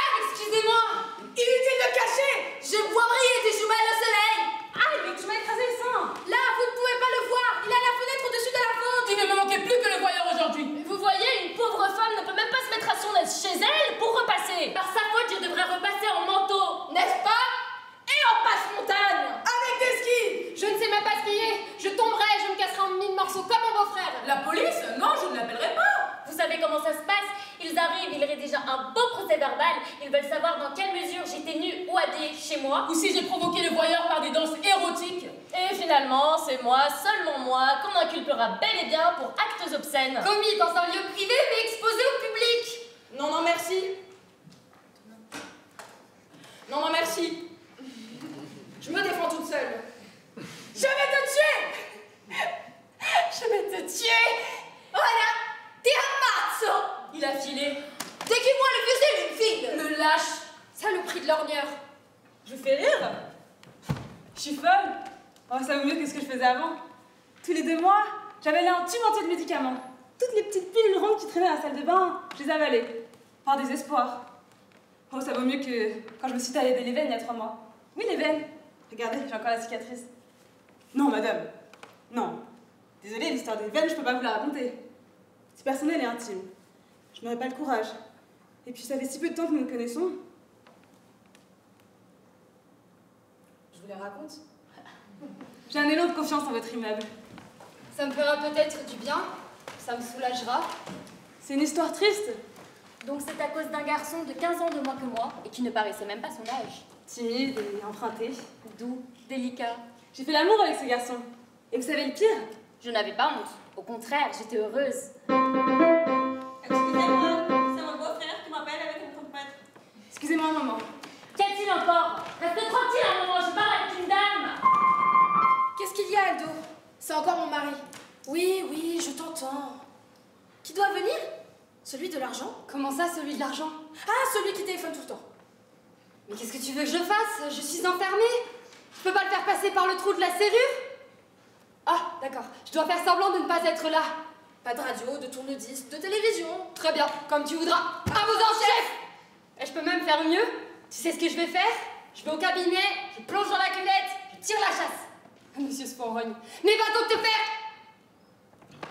savez comment ça se passe. Ils arrivent, ils rédigent un beau procès verbal. Ils veulent savoir dans quelle mesure j'étais nue ou habillée chez moi. Ou si j'ai provoqué le voyeur par des danses érotiques. Et finalement, c'est moi, seulement moi, qu'on inculpera bel et bien pour actes obscènes. Commis dans un lieu privé mais exposé au public. Non, non, merci. Non, non, merci. Je me défends toute seule. Je vais te tuer. Je vais te tuer. Voilà, t'es un mazzo. Il a filé. Déguise-moi le fusil, une fille. Me lâche. Saloperie de l'orgneur. Je vous fais rire? Je suis folle? Oh, ça vaut mieux que ce que je faisais avant. Tous les 2 mois, j'avalais un tube entier de médicaments. Toutes les petites pilules rondes qui traînaient à la salle de bain, je les avalais. Par désespoir. Oh, ça vaut mieux que quand je me suis taillée les veines il y a 3 mois. Oui, les veines. Regardez, j'ai encore la cicatrice. Non, madame. Non. Désolée, l'histoire des veines, je peux pas vous la raconter. C'est personnel et intime. Je n'aurais pas le courage. Et puis, ça fait si peu de temps que nous nous connaissons. Je vous les raconte. J'ai un élan de confiance en votre immeuble. Ça me fera peut-être du bien. Ça me soulagera. C'est une histoire triste. Donc c'est à cause d'un garçon de 15 ans de moins que moi et qui ne paraissait même pas son âge. Timide et emprunté. Doux, délicat. J'ai fait l'amour avec ce garçon. Et vous savez le pire? Je n'avais pas honte. Au contraire, j'étais heureuse. Excusez-moi, c'est mon beau-frère qui m'appelle avec une trompette. Excusez-moi un moment. Qu'a-t-il encore? Reste tranquille un moment, je parle avec une dame. Qu'est-ce qu'il y a, Aldo? C'est encore mon mari. Oui, oui, je t'entends. Qui doit venir? Celui de l'argent? Comment ça, celui de l'argent? Ah, celui qui téléphone tout le temps. Mais qu'est-ce que tu veux que je fasse? Je suis enfermée. Je peux pas le faire passer par le trou de la serrure? Ah, d'accord. Je dois faire semblant de ne pas être là. Pas de radio, de tourne-disque, de télévision. Très bien, comme tu voudras. À vos ordres, chef! Et je peux même faire mieux. Tu sais ce que je vais faire? Je vais au cabinet, je plonge dans la cuvette, je tire la chasse. Monsieur Sponrogne, mais va donc te faire!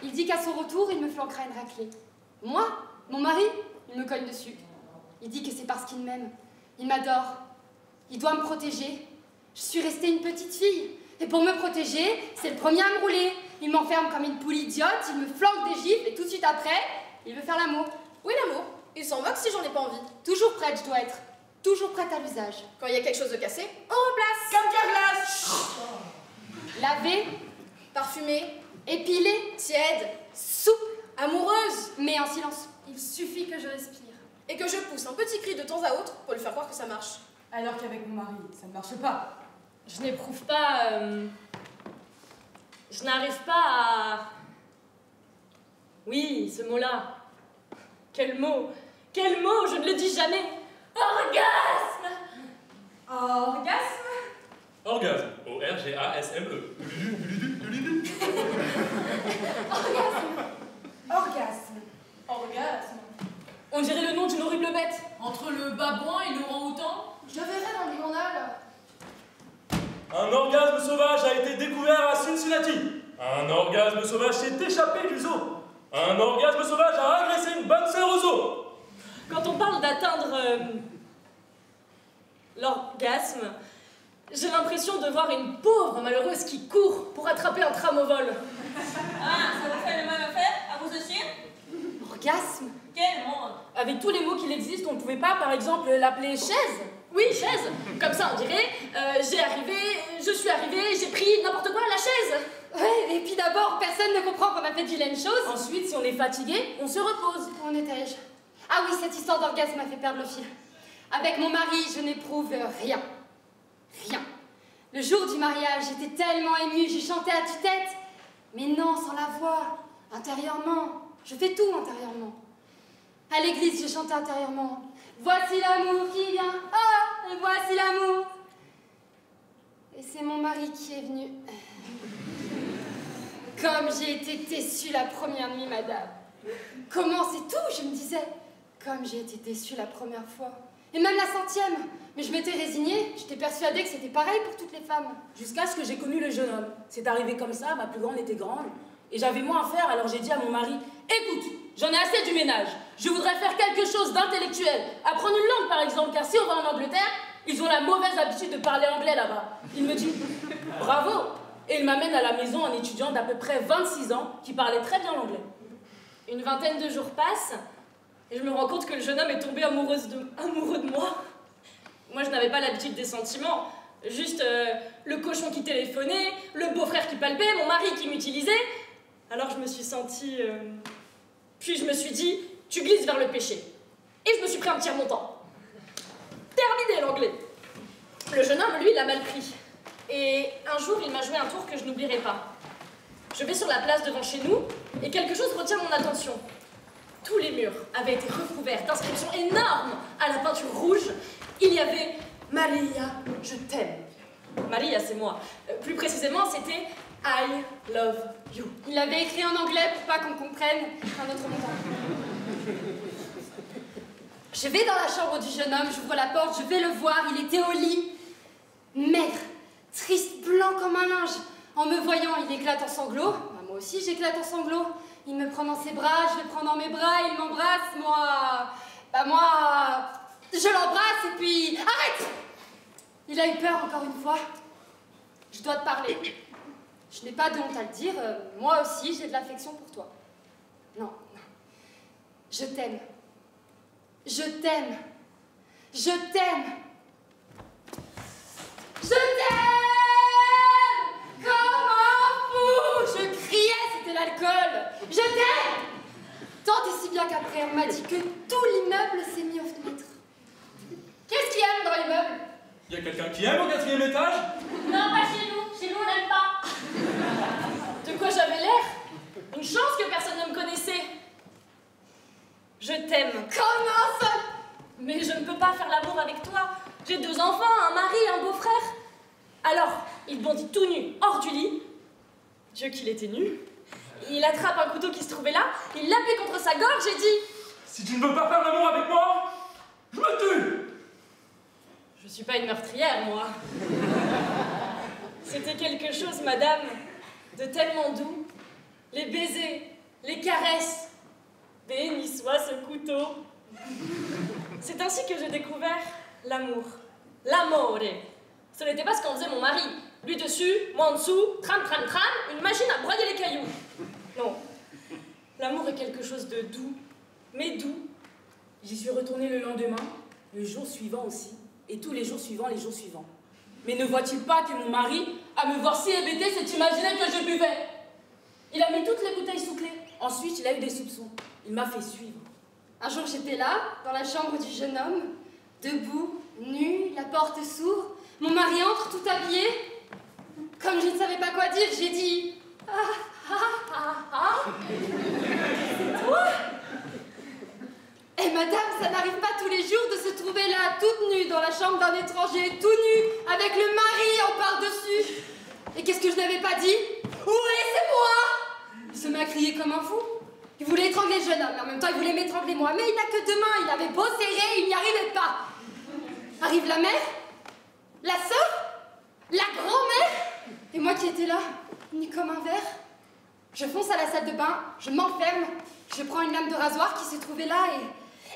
Il dit qu'à son retour, il me flanquera une raclée. Moi, mon mari, il me cogne dessus. Il dit que c'est parce qu'il m'aime. Il m'adore. Il doit me protéger. Je suis restée une petite fille. Et pour me protéger, c'est le premier à me rouler. Il m'enferme comme une poule idiote, il me flanque des gifles et tout de suite après, il veut faire l'amour. Oui, l'amour. Il s'en moque si j'en ai pas envie. Toujours prête, je dois être. Toujours prête à l'usage. Quand il y a quelque chose de cassé, on remplace. Comme Carglass. Laver, Parfumée, épiler, tiède, soupe, amoureuse. mais en silence. Il suffit que je respire. Et que je pousse un petit cri de temps à autre pour lui faire croire que ça marche. Alors qu'avec mon mari, ça ne marche pas. Je n'éprouve pas... Je n'arrive pas à... Oui, ce mot-là. Quel mot? Quel mot? Je ne le dis jamais. Orgasme! Orgasme? Orgasme. O-R-G-A-S-M-E. Orgasme. Orgasme. On dirait le nom d'une horrible bête. Entre le babouin et l'orang-outan. Je verrai dans le journal. Un orgasme sauvage a été découvert à Cincinnati. Un orgasme sauvage s'est échappé du zoo. Un orgasme sauvage a agressé une bonne sœur au zoo. Quand on parle d'atteindre l'orgasme, j'ai l'impression de voir une pauvre malheureuse qui court pour attraper un tram au vol. Ah, ça vous fait le même effet à vous aussi? Orgasme? Quel monde! Avec tous les mots qu'il existe, on ne pouvait pas, par exemple, l'appeler chaise. Oui, chaise. Comme ça, on dirait, je suis arrivée, j'ai pris n'importe quoi, la chaise. Ouais, et puis d'abord, personne ne comprend qu'on a fait vilaine chose. Ensuite, si on est fatigué, on se repose. Où en étais-je? Ah oui, cette histoire d'orgasme m'a fait perdre le fil. Avec mon mari, je n'éprouve rien. Rien. Le jour du mariage, j'étais tellement émue, j'ai chanté à tue-tête. Mais non, sans la voix, intérieurement. Je fais tout intérieurement. À l'église, je chantais intérieurement. Voici l'amour qui vient, oh, et voici l'amour. Et c'est mon mari qui est venu. Comme j'ai été déçue la première nuit, madame. Comment c'est tout, je me disais. Comme j'ai été déçue la première fois. Et même la 100e. Mais je m'étais résignée, j'étais persuadée que c'était pareil pour toutes les femmes. Jusqu'à ce que j'ai connu le jeune homme. C'est arrivé comme ça, ma plus grande était grande. Et j'avais moins à faire, alors j'ai dit à mon mari, écoute, j'en ai assez du ménage. Je voudrais faire quelque chose d'intellectuel. Apprendre une langue, par exemple, car si on va en Angleterre, ils ont la mauvaise habitude de parler anglais là-bas. Il me dit, bravo. Et il m'amène à la maison un étudiant d'à peu près 26 ans qui parlait très bien l'anglais. Une vingtaine de jours passent, et je me rends compte que le jeune homme est tombé amoureux de moi. Moi, je n'avais pas l'habitude des sentiments. Juste le cochon qui téléphonait, le beau-frère qui palpait, mon mari qui m'utilisait. Alors je me suis sentie... Puis je me suis dit, tu glisses vers le péché. Et je me suis pris un petit remontant. Terminé l'anglais. Le jeune homme, lui, l'a mal pris. Et un jour, il m'a joué un tour que je n'oublierai pas. Je vais sur la place devant chez nous, et quelque chose retient mon attention. Tous les murs avaient été recouverts d'inscriptions énormes à la peinture rouge. Il y avait « Maria, je t'aime ». Maria, c'est moi. Plus précisément, c'était « I love you ». Il l'avait écrit en anglais pour pas qu'on comprenne un autre montant. Je vais dans la chambre du jeune homme, j'ouvre la porte, je vais le voir, il était au lit. Maigre, triste, blanc comme un linge. En me voyant, il éclate en sanglots. Bah, moi aussi, j'éclate en sanglots. Il me prend dans ses bras, je le prends dans mes bras, il m'embrasse, moi... je l'embrasse et puis... Arrête! Il a eu peur encore une fois. Je dois te parler. Je n'ai pas de honte à le dire, moi aussi, j'ai de l'affection pour toi. Non, non. Je t'aime. Je t'aime. Je t'aime. Je t'aime! Comme un fou! Je criais, c'était l'alcool. Je t'aime! Tant et si bien qu'après, on m'a dit que tout l'immeuble s'est mis aux fenêtres. Qu'est-ce qu'il y a dans l'immeuble? Il y a quelqu'un qui aime au 4e étage? Non, pas chez nous. Chez nous, on n'aime pas. De quoi j'avais l'air? Une chance que personne ne me connaissait. Je t'aime. Comment ça? Mais je ne peux pas faire l'amour avec toi. J'ai 2 enfants, un mari, un beau-frère. Alors, il bondit tout nu, hors du lit. Dieu qu'il était nu. Il attrape un couteau qui se trouvait là, il l'appuie contre sa gorge et dit « Si tu ne veux pas faire l'amour avec moi, je me tue !» Je suis pas une meurtrière, moi. C'était quelque chose, madame, de tellement doux. Les baisers, les caresses. Béni soit ce couteau. C'est ainsi que j'ai découvert l'amour. L'amore. Ce n'était pas ce qu'en faisait mon mari. Lui dessus, moi en dessous, tram, tram, tram, une machine à broyer les cailloux. Non. L'amour est quelque chose de doux, mais doux. J'y suis retournée le lendemain, le jour suivant aussi, et tous les jours suivants, les jours suivants. Mais ne voit-il pas que mon mari, à me voir si hébété, s'est imaginé que je buvais? Il a mis toutes les bouteilles sous clé. Ensuite, il a eu des soupçons. Il m'a fait suivre. Un jour, j'étais là, dans la chambre du jeune homme, debout, nu, la porte s'ouvre. Mon mari entre, tout habillé. Comme je ne savais pas quoi dire, j'ai dit « Ah, ah, ah, ah !» C'est toi? Et madame, ça n'arrive pas tous les jours de se trouver là, toute nue, dans la chambre d'un étranger, tout nu, avec le mari en par-dessus. Et qu'est-ce que je n'avais pas dit? Oui, c'est moi! Il se m'a crié comme un fou. Il voulait étrangler le jeune homme, mais en même temps, il voulait m'étrangler moi. Mais il n'a que 2 mains, il avait beau serrer, il n'y arrivait pas. Arrive la mère, la sœur, la grand-mère, et moi qui étais là, nu comme un verre. Je fonce à la salle de bain, je m'enferme, je prends une lame de rasoir qui se trouvait là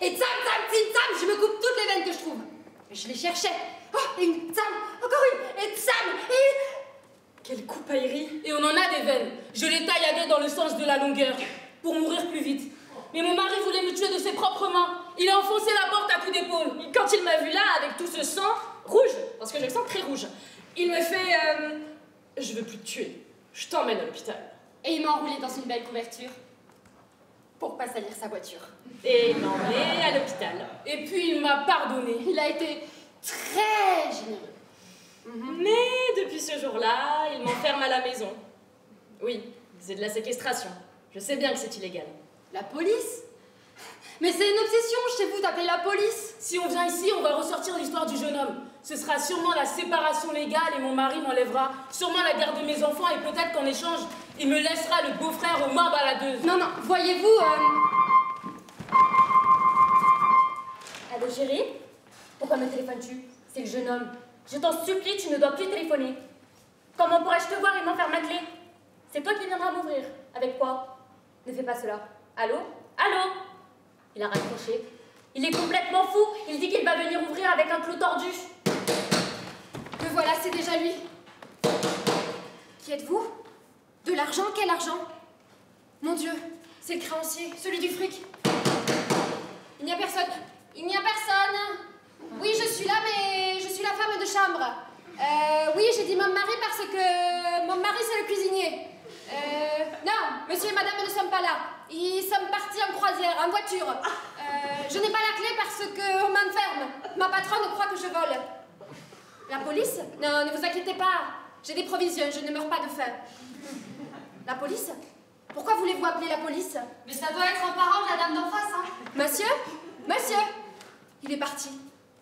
et tsam, tsam, tim, tsam, je me coupe toutes les veines que je trouve. Et je les cherchais. Oh, et une tsam, encore une, et tsam, et... Quelle coupaillerie! Et on en a des veines. Je les tailladais dans le sens de la longueur, pour mourir plus vite. Mais mon mari voulait me tuer de ses propres mains. Il a enfoncé la porte à coups d'épaule. Quand il m'a vu là, avec tout ce sang, rouge, parce que j'ai le sang très rouge, il me fait je veux plus te tuer, je t'emmène à l'hôpital. Et il m'a enroulé dans une belle couverture, pour pas salir sa voiture. Et il m'a emmené à l'hôpital. Et puis il m'a pardonné. Il a été très généreux. Mais depuis ce jour-là, il m'enferme à la maison. Oui, c'est de la séquestration. Je sais bien que c'est illégal. La police? Mais c'est une obsession chez vous d'appeler la police. Si on vient ici, on va ressortir l'histoire du jeune homme. Ce sera sûrement la séparation légale et mon mari m'enlèvera sûrement la garde de mes enfants et peut-être qu'en échange, il me laissera le beau-frère aux mains baladeuses. Non, non, voyez-vous... Allô, chérie? Pourquoi me téléphones-tu? C'est le jeune homme. Je t'en supplie, tu ne dois plus téléphoner. Comment pourrais-je te voir et m'enfermer à clé? C'est toi qui viendras m'ouvrir. Avec quoi? Ne fais pas cela. Allô? Allô? Il a raccroché. Il est complètement fou. Il dit qu'il va venir ouvrir avec un clou tordu. Me voilà, c'est déjà lui. Qui êtes-vous? De l'argent? Quel argent? Mon Dieu, C'est le créancier, celui du fric. Il n'y a personne. Il n'y a personne. Oui, je suis là, mais je suis la femme de chambre. Oui, j'ai dit mon mari parce que mon mari, c'est le cuisinier. Non, monsieur et madame ne sommes pas là. Ils sont partis en croisière, en voiture. Je n'ai pas la clé parce qu'on m'enferme. Ma patronne croit que je vole. La police? Non, ne vous inquiétez pas. J'ai des provisions, je ne meurs pas de faim. La police? Pourquoi voulez-vous appeler la police? Mais ça doit être un parent de la dame d'en face, hein. Monsieur? Monsieur? Il est parti.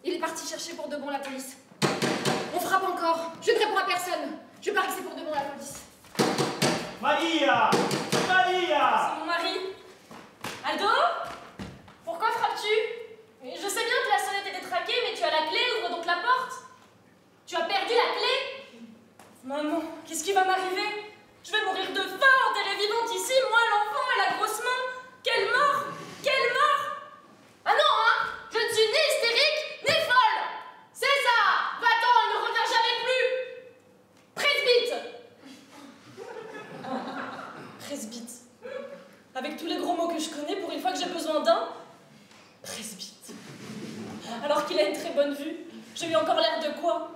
Il est parti chercher pour de bon la police. On frappe encore. Je ne réponds à personne. Je parie que c'est pour de bon la police. Maria! Maria! C'est mon mari. Aldo? Pourquoi frappes-tu? Je sais bien que la sonnette est détraquée, mais tu as la clé, ouvre donc la porte. Tu as perdu la clé? Maman, qu'est-ce qui va m'arriver? Je vais mourir de faim, enterrée vivante ici, moi l'enfant et la grosse main. Quelle mort! Quelle mort! Ah non, hein! Je ne suis ni hystérique, ni folle! C'est ça! Va-t'en, elle ne revient jamais plus! Presbyte! Presbyte. Avec tous les gros mots que je connais, pour une fois que j'ai besoin d'un, presbyte. Alors qu'il a une très bonne vue, j'ai eu encore l'air de quoi?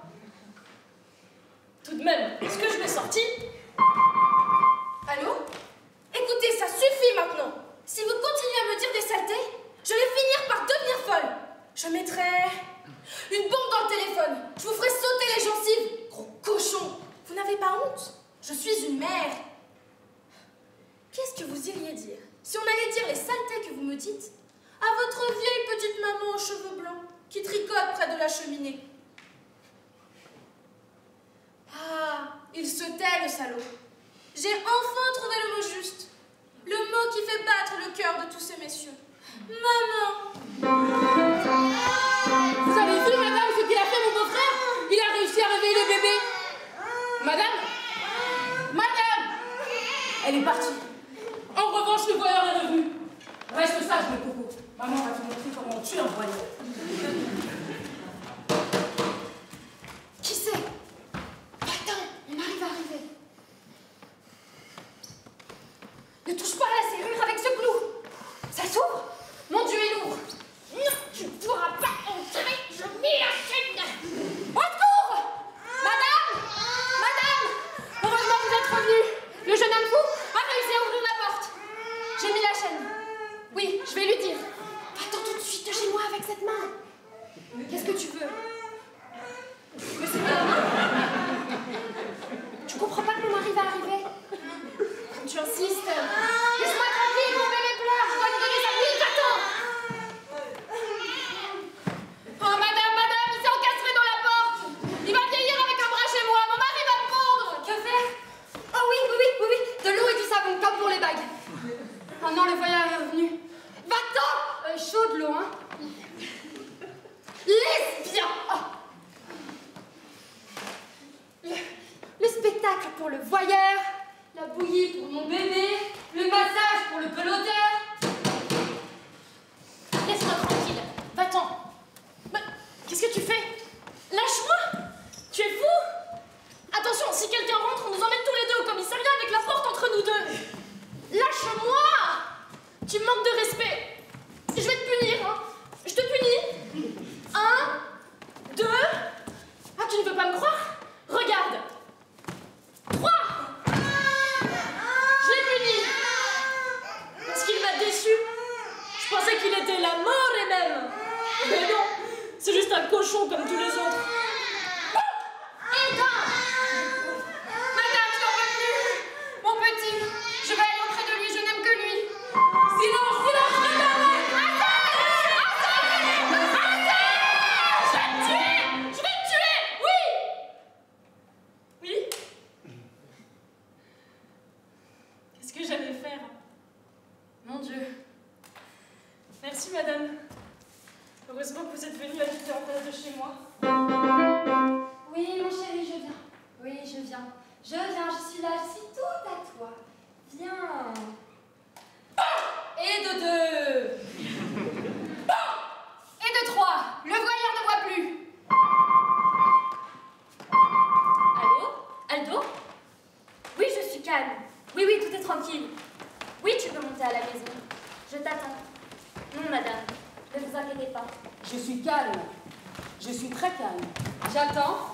Tout de même, est-ce que je vais sortir? Allô? Écoutez, ça suffit maintenant. Si vous continuez à me dire des saletés, je vais finir par devenir folle. Je mettrai une bombe dans le téléphone. Je vous ferai sauter les gencives. Gros cochon. Vous n'avez pas honte? Je suis une mère. Qu'est-ce que vous iriez dire si on allait dire les saletés que vous me dites à votre vieille petite maman aux cheveux blancs qui tricote près de la cheminée? Ah, il se tait, le salaud. J'ai enfin trouvé le mot juste. Le mot qui fait battre le cœur de tous ces messieurs. Maman! Vous avez vu, madame, ce qu'il a fait, mon beau-frère? Il a réussi à réveiller le bébé. Madame? Madame! Elle est partie. En revanche, le voyeur est revenu. Reste sage, mon coco. Maman va te montrer comment on tue un voyeur. Qui c'est? Attends, mon mari va arriver. Ne touche pas à la serrure avec ce clou. Ça s'ouvre? Mon Dieu, il ouvre. Non, tu ne pourras pas entrer. Je mets la chaîne. Au secours! Madame! Madame! Heureusement que vous êtes revenue. Le jeune homme fou a réussi à ouvrir la porte. J'ai mis la chaîne. Oui, je vais lui dire. Va-t'en tout de suite de chez moi avec cette main. Qu'est-ce que tu veux? Mais c'est pas la main. Tu comprends pas que mon mari va arriver? Comme tu insistes. Laisse-moi tranquille, mon bébé pleure. Je dois lui donner sa vie. Attends. Oh, madame, il s'est encastré dans la porte. Il va vieillir avec un bras chez moi. Mon mari va me pondre. Que faire? Oh oui. De l'eau et du savon, comme pour les bagues. Oh non, le voyeur est revenu. Va-t'en. Chaud de l'eau, hein. Lesbien. Oh. Le spectacle pour le voyeur, la bouillie pour mon bébé, le massage pour le peloteur. Laisse-moi tranquille, va-t'en. Qu'est-ce que tu fais? Lâche-moi! Tu es fou? Attention, si quelqu'un rentre, on nous emmène tous les deux au commissariat avec la porte entre nous deux. Lâche-moi! Tu me manques de respect. Je vais te punir, hein. Je te punis. 1, 2. Ah, tu ne veux pas me croire? Regarde. 3. Je l'ai puni. Parce qu'il m'a déçu. Je pensais qu'il était la mort et même. Mais non, c'est juste un cochon comme tous les autres. Aidant! Madame, je n'en peux plus. Mon petit, je vais aller auprès de lui, je n'aime que lui. Silence, Je vais te tuer! Oui! Qu'est-ce que j'allais faire? Mon Dieu. Merci, madame. Heureusement que vous êtes venue habiter en face de chez moi. Oui, mon chéri, je viens. Oui, je viens. Je suis là, je suis tout à toi. Viens. Et de 2. Et de 3. Le voyeur ne voit plus. Allô? Aldo? Oui, je suis calme. Oui, tout est tranquille. Oui, tu peux monter à la maison. Je t'attends. Non, madame, ne vous inquiétez pas. Je suis calme. Je suis très calme. J'attends.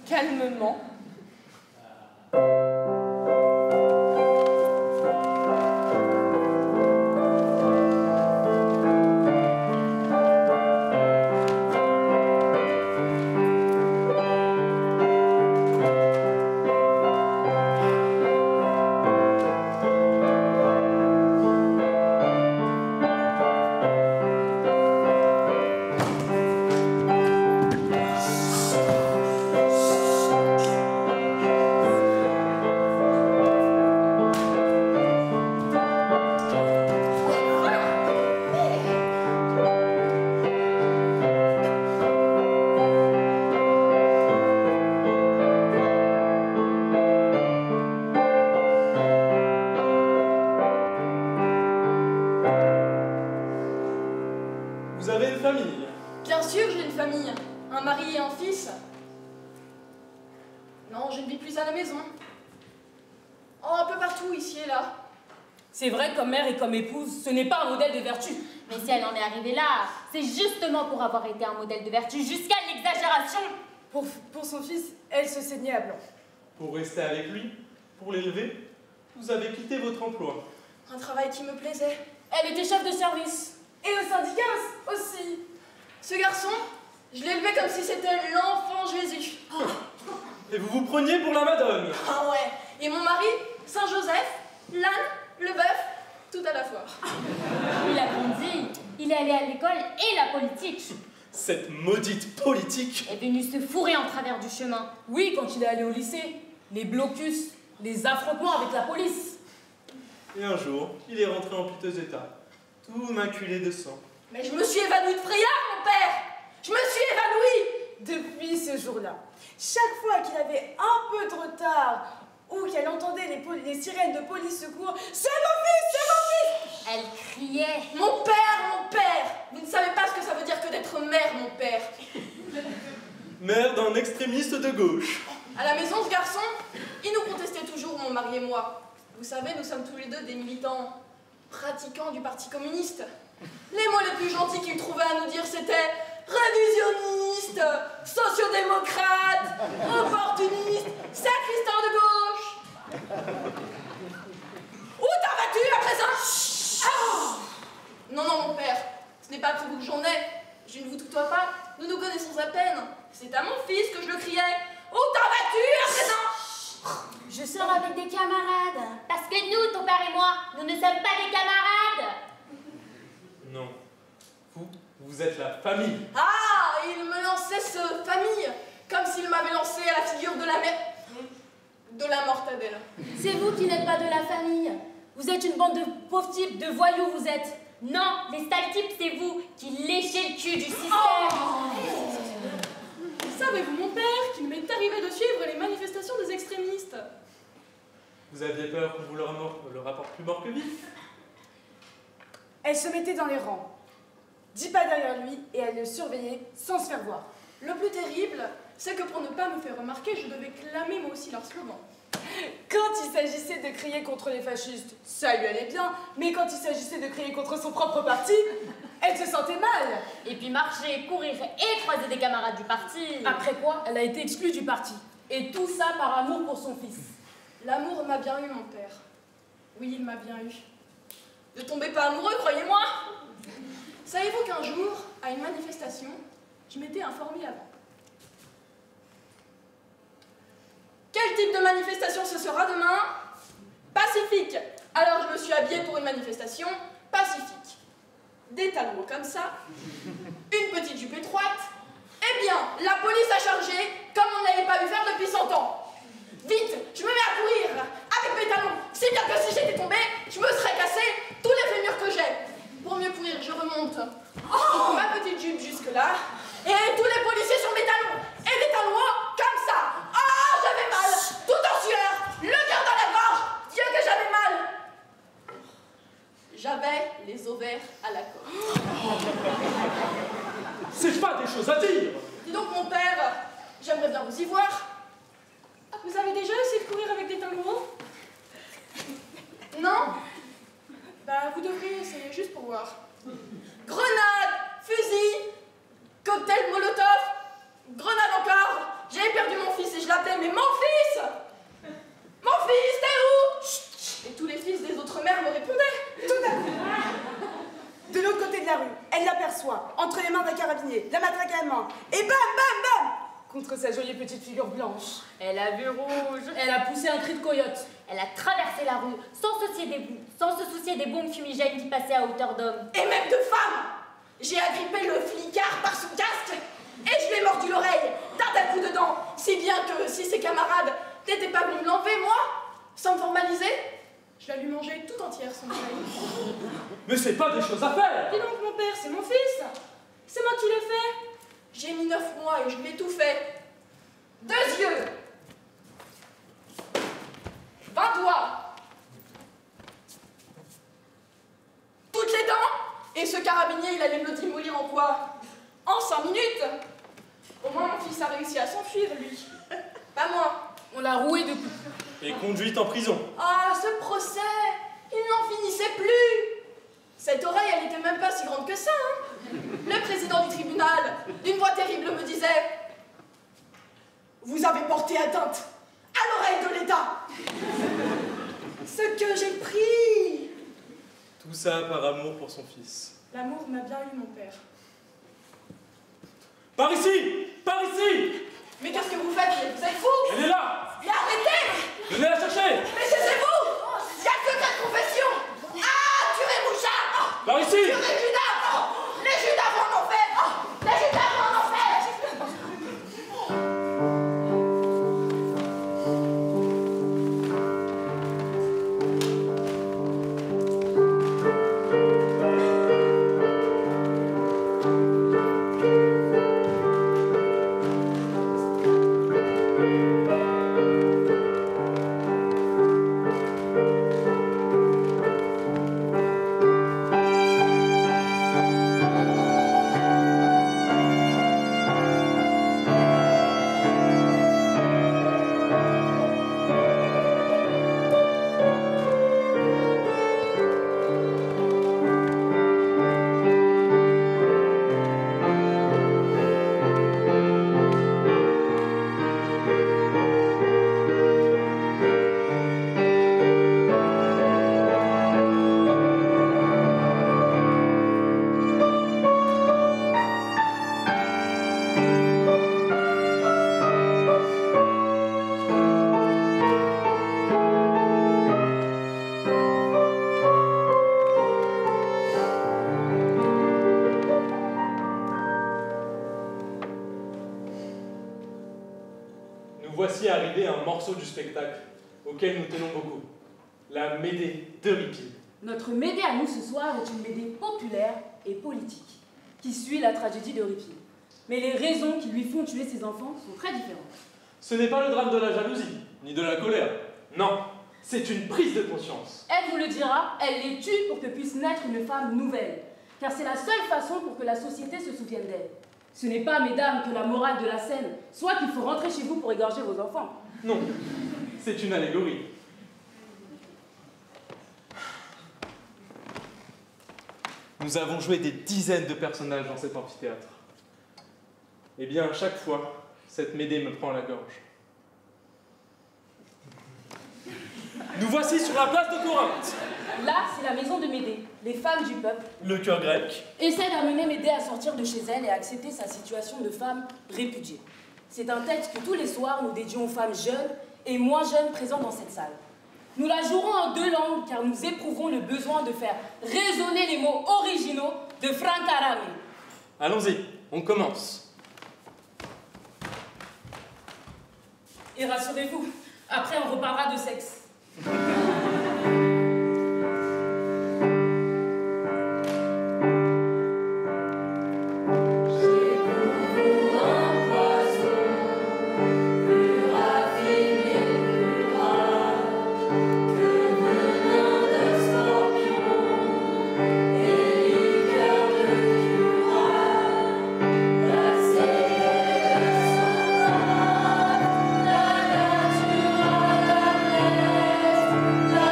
Calmement. Vous avez une famille? Bien sûr, j'ai une famille. Un mari et un fils. Non, je ne vis plus à la maison. Oh, un peu partout, ici et là. C'est vrai, comme mère et comme épouse, ce n'est pas un modèle de vertu. Mais si elle en est arrivée là, c'est justement pour avoir été un modèle de vertu jusqu'à l'exagération. Pour son fils, elle se saignait à blanc. Pour rester avec lui? Pour l'élever? Vous avez quitté votre emploi. Un travail qui me plaisait. Elle était chef de service. Et au syndicat aussi. Ce garçon, je l'ai élevé comme si c'était l'enfant Jésus. Et vous vous preniez pour la Madone? Ah ouais. Et mon mari, Saint-Joseph, l'âne, le bœuf, tout à la fois. Il a grandi, il est allé à l'école et la politique. Cette maudite politique Est venu se fourrer en travers du chemin. Oui, quand il est allé au lycée. Les blocus, les affrontements avec la police. Et un jour, il est rentré en piteux état, tout maculé de sang. Mais je me suis évanouie de frayeur, mon père. Je me suis évanouie. Depuis ce jour-là, chaque fois qu'il avait un peu de retard ou qu'elle entendait les sirènes de police secours, c'est mon fils, c'est mon fils. Elle criait. Mon père. Vous ne savez pas ce que ça veut dire que d'être mère, mon père. Mère d'un extrémiste de gauche. À la maison, ce garçon, il nous contestait toujours, mon mari et moi. Vous savez, nous sommes tous les deux des militants pratiquants du Parti communiste. Les mots les plus gentils qu'il trouvait à nous dire, c'était révisionniste, sociodémocrate, opportuniste, sacristain de gauche. Où t'en vas-tu à présent? Ah non, mon père, ce n'est pas pour vous que j'en ai. Je ne vous tutoie pas, nous nous connaissons à peine. C'est à mon fils que je le criais. Où t'en vas-tu à présent? Je sors avec des camarades. Parce que nous, ton père et moi, nous ne sommes pas des camarades. Non. Vous êtes la famille. Ah, il me lançait ce famille, comme s'il m'avait lancé à la figure de la mortadelle. C'est vous qui n'êtes pas de la famille. Vous êtes une bande de pauvres types, de voyous, vous êtes. Non, les sales types, c'est vous qui léchez le cul du système. Savez-vous, mon père, qu'il m'est arrivé de suivre les manifestations des extrémistes? Vous aviez peur qu'on vous le rapporte plus mort que vif? Elle se mettait dans les rangs, 10 pas derrière lui, et elle le surveillait sans se faire voir. Le plus terrible, c'est que pour ne pas me faire remarquer, je devais clamer moi aussi leur slogan. Quand il s'agissait de crier contre les fascistes, ça lui allait bien, mais quand il s'agissait de crier contre son propre parti, elle se sentait mal. Et puis marcher, courir et croiser des camarades du parti. Après quoi, elle a été exclue du parti. Et tout ça par amour pour son fils. L'amour m'a bien eu, mon père. Oui, il m'a bien eu. Ne tombez pas amoureux, croyez-moi. Savez-vous qu'un jour, à une manifestation, je m'étais informée avant. Quel type de manifestation ce sera demain? Pacifique. Alors je me suis habillée pour une manifestation pacifique. Des talons comme ça, une petite jupe étroite. Eh bien, la police a chargé comme on ne l'avait pas vu faire depuis 100 ans. Vite, je me mets à courir avec mes talons, si bien que si j'étais tombée, je me serais cassé tous les fémurs que j'ai. Pour mieux courir, je remonte ma petite jupe jusque là, et tous les policiers sur mes talons, et des talons hauts comme ça. Ah, j'avais mal, tout en sueur, le cœur dans la gorge, Dieu que j'avais mal. J'avais les ovaires à la corde. C'est pas des choses à dire. Dis donc, mon père, j'aimerais bien vous y voir. Vous avez déjà essayé de courir avec des talons hauts? vraiment. Et bam, bam, bam contre sa jolie petite figure blanche. Elle a vu rouge. Elle a poussé un cri de coyote. Elle a traversé la rue sans se soucier des bombes fumigènes qui passaient à hauteur d'homme. Et même de femme. J'ai agrippé le flicard par son casque et je lui ai mordu l'oreille d'un coup dedans, si bien que si ses camarades n'étaient pas venus me l'enlever, moi, sans me formaliser, je la lui mangeais tout entière, son oreille. Mais c'est pas des choses à faire! Dis donc, mon père, c'est mon fils. C'est moi qui l'ai fait. J'ai mis 9 mois et je lui ai tout fait. 2 yeux, 20 doigts, toutes les dents, et ce carabinier, il allait me le démolir en quoi? En 5 minutes. Au moins, mon fils a réussi à s'enfuir, lui. Pas moi. On l'a roué de coups. Et conduite en prison. Ah, ce procès, il n'en finissait plus. Cette oreille, elle n'était même pas si grande que ça, hein. Le président du tribunal, d'une voix terrible, me disait « Vous avez porté atteinte à l'oreille de l'État. » Ce que j'ai pris. Tout ça par amour pour son fils. L'amour m'a bien eu, mon père. Par ici! Par ici! Mais qu'est-ce que vous faites? Vous êtes fous? Elle est là! Mais arrêtez! Venez la chercher! Mais taisez-vous! Il n'y a que ta confession! Ah! Tuez Mouchard! Par ici! Tuez Judas! Les Judas vont en enfer! Les Judas vont en enfer! Nous voici arrivés à un morceau du spectacle auquel nous tenons beaucoup. La Médée d'Euripide. Notre Médée à nous ce soir est une Médée populaire et politique, qui suit la tragédie d'Euripide. Mais les raisons qui lui font tuer ses enfants sont très différentes. Ce n'est pas le drame de la jalousie, ni de la colère. Non, c'est une prise de conscience. Elle vous le dira, elle les tue pour que puisse naître une femme nouvelle, car c'est la seule façon pour que la société se souvienne d'elle. Ce n'est pas, mesdames, que la morale de la scène, soit qu'il faut rentrer chez vous pour égorger vos enfants. Non, c'est une allégorie. Nous avons joué des dizaines de personnages dans cet amphithéâtre. Eh bien, à chaque fois, cette Médée me prend la gorge. Nous voici sur la place de Corinthe. Là, c'est la maison de Médée. Les femmes du peuple Le cœur grec. essaient d'amener Médée à sortir de chez elle et à accepter sa situation de femme répudiée. C'est un texte que tous les soirs nous dédions aux femmes jeunes et moins jeunes présentes dans cette salle. Nous la jouerons en 2 langues car nous éprouvons le besoin de faire résonner les mots originaux de Franca Arame. Allons-y, on commence. Et rassurez-vous, après on reparlera de sexe. La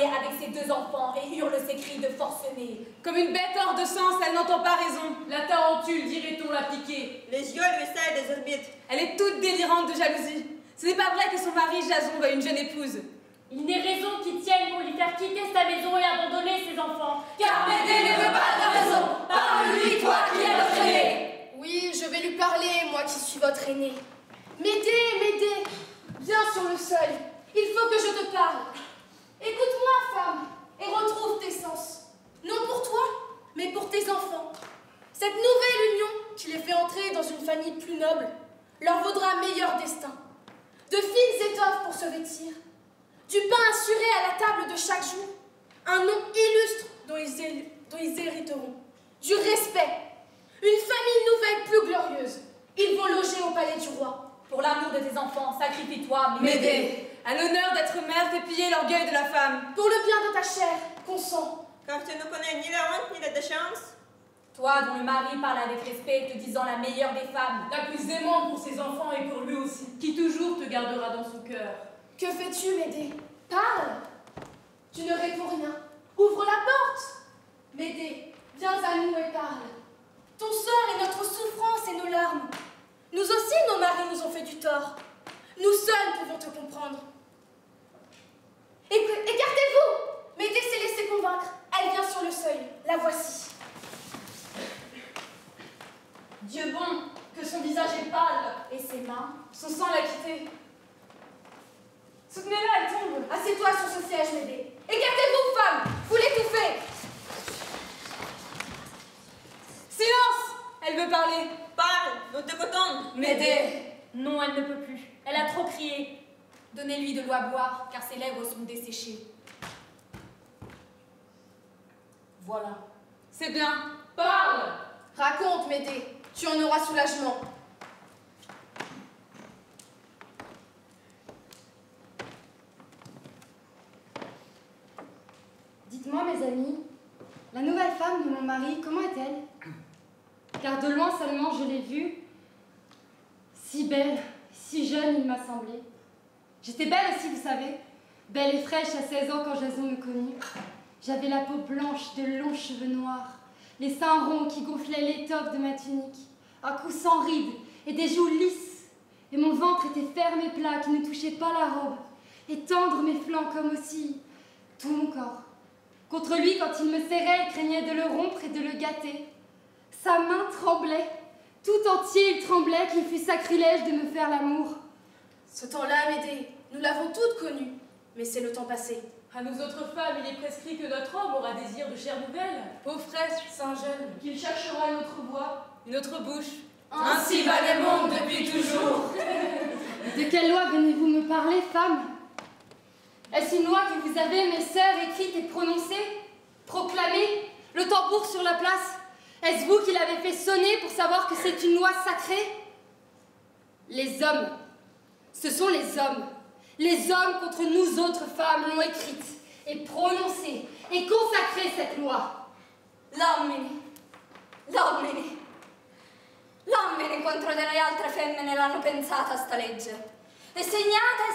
parler avec ses 2 enfants et hurle ses cris de forcené. Comme une bête hors de sens, elle n'entend pas raison. La tarentule, dirait-on, l'a piquée. Les yeux lui serrent des orbites. Elle est toute délirante de jalousie. Ce n'est pas vrai que son mari Jason veut une jeune épouse. Il n'est raison qui tienne pour lui faire quitter sa maison et abandonner ses enfants. Car Médée ne veut pas de raison. Parle-lui, toi qui es notre aîné. Oui, je vais lui parler, moi qui suis votre aîné. Médée, viens sur le seuil. Il faut que je te parle. Écoute-moi, femme, et retrouve tes sens. Non pour toi, mais pour tes enfants. Cette nouvelle union qui les fait entrer dans une famille plus noble leur vaudra meilleur destin. De fines étoffes pour se vêtir, du pain assuré à la table de chaque jour, un nom illustre dont ils hériteront, du respect, une famille nouvelle plus glorieuse. Ils vont loger au palais du roi. Pour l'amour de tes enfants, sacrifie-toi, Médée, à l'honneur d'être mère, fais piller l'orgueil de la femme. Pour le bien de ta chair, consens. Car tu ne connais ni la honte ni la déchéance. Toi dont le mari parle avec respect, te disant la meilleure des femmes. La plus aimante pour ses enfants et pour lui aussi. Qui toujours te gardera dans son cœur. Que fais-tu, Médée? Parle. Tu ne réponds rien. Ouvre la porte. Médée, viens à nous et parle. Ton sort est notre souffrance et nos larmes. Nous aussi, nos maris nous ont fait du tort. Nous seuls pouvons te comprendre. Écartez-vous. Médée s'est laissée convaincre. Elle vient sur le seuil. La voici. Dieu bon, que son visage est pâle. Et ses mains. Son sang l'a quittée. Soutenez-la, elle tombe. Assieds-toi sur ce siège, Médée. Écartez-vous, femme. Vous l'étouffez. Silence. Elle veut parler. Parle, nous t'écoutons. Médée. Non, elle ne peut plus. Elle a trop crié. Donnez-lui de l'eau à boire, car ses lèvres sont desséchées. Voilà. C'est bien. Parle! Raconte, Médée. Tu en auras soulagement. Dites-moi, mes amis, la nouvelle femme de mon mari, comment est-elle? Car de loin seulement je l'ai vue, si belle, si jeune il m'a semblé. J'étais belle aussi, vous savez, belle et fraîche à 16 ans quand Jason me connut. J'avais la peau blanche, de longs cheveux noirs, les seins ronds qui gonflaient l'étoffe de ma tunique, un cou sans rides et des joues lisses, et mon ventre était ferme et plat qui ne touchait pas la robe, et tendre mes flancs comme aussi tout mon corps. Contre lui, quand il me serrait, il craignait de le rompre et de le gâter. Sa main tremblait, tout entier il tremblait qu'il fût sacrilège de me faire l'amour. Ce temps-là, Médée, nous l'avons toutes connu, mais c'est le temps passé. À nous autres femmes, il est prescrit que notre homme aura désir de chair nouvelle. Peau fraîche, sein jeune. Qu'il cherchera une autre voie. Une autre bouche. Ainsi va le monde depuis toujours. De quelle loi venez-vous me parler, femme? Est-ce une loi que vous avez, mes sœurs, écrite et prononcée, proclamée, le tambour sur la place? Est-ce vous qui l'avez fait sonner pour savoir que c'est une loi sacrée? Les hommes, ce sont les hommes. Les hommes contre nous autres femmes l'ont écrite et prononcée et consacrée cette loi. L'uomini contro di noi altre femmine l'hanno pensata sta legge. È segnata e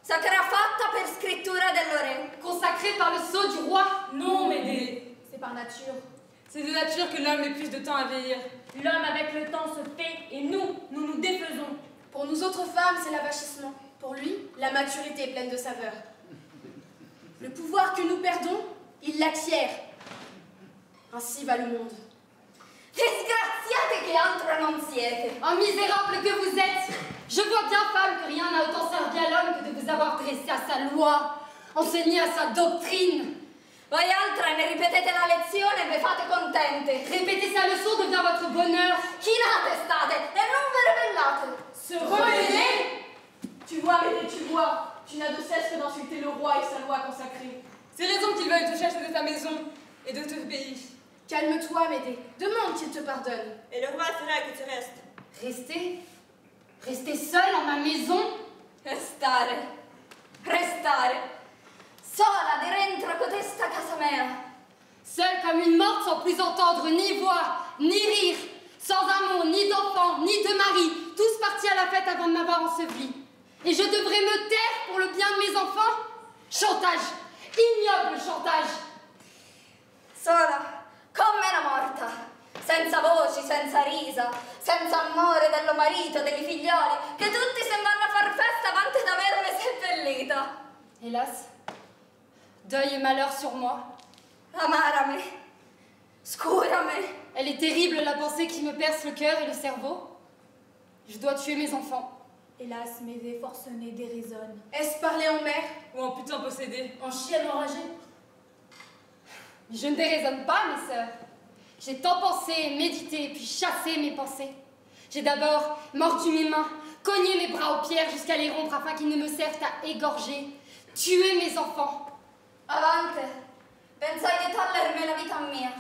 sacra fatta per scrittura del re. Consacrée par le sceau du roi? Non, Médée. C'est par nature. C'est de nature que l'homme ait plus de temps à vieillir. L'homme avec le temps se fait et nous nous défaisons. Pour nous autres femmes, c'est l'avachissement. Pour lui, la maturité est pleine de saveur. Le pouvoir que nous perdons, il l'acquiert. Ainsi va le monde. Disgraziate che altro non siete. Oh, misérable que vous êtes! Je vois bien, femme, que rien n'a autant servi à l'homme que de vous avoir dressé à sa loi, enseigné à sa doctrine. Voi altre ne ripetete la lezione e vi fate contente. Répéter sa leçon devient votre bonheur. Chinate state e non vi rebellate. Se rebeller? Tu vois, Médée, tu vois. Tu n'as de cesse que d'insulter le roi et sa loi consacrée. C'est raison qu'il veuille te chasser de ta maison et de ce pays. Calme-toi, Médée. Demande qu'il te pardonne. Et le roi fera que tu restes. Rester? Rester seule en ma maison? Restare. Sola di dentro cotesta casa mea. Seule comme une morte sans plus entendre ni voix, ni rire, sans un mot, ni d'enfant, ni de mari, tous partis à la fête avant de m'avoir ensevelie. Et je devrais me taire pour le bien de mes enfants? Chantage! Ignoble chantage. Sola, come una morta, senza voci, senza risa, senza amore dello marito, dei figlioli, che tutti se vanno a far festa avanti da avermi seppellita. Hélas, deuil et malheur sur moi. Amarami, scurami. Elle est terrible, la pensée qui me perce le cœur et le cerveau. Je dois tuer mes enfants. Hélas, mes vœux forcenés déraisonnent. Est-ce parler en mère Ou en putain possédé. En chienne enragée. Je ne déraisonne pas, mes sœurs. J'ai tant pensé, médité, puis chassé mes pensées. J'ai d'abord mordu mes mains, cogné mes bras aux pierres jusqu'à les rompre afin qu'ils ne me servent à égorger, tuer mes enfants. Avante, pensai di togliermi la vita mia,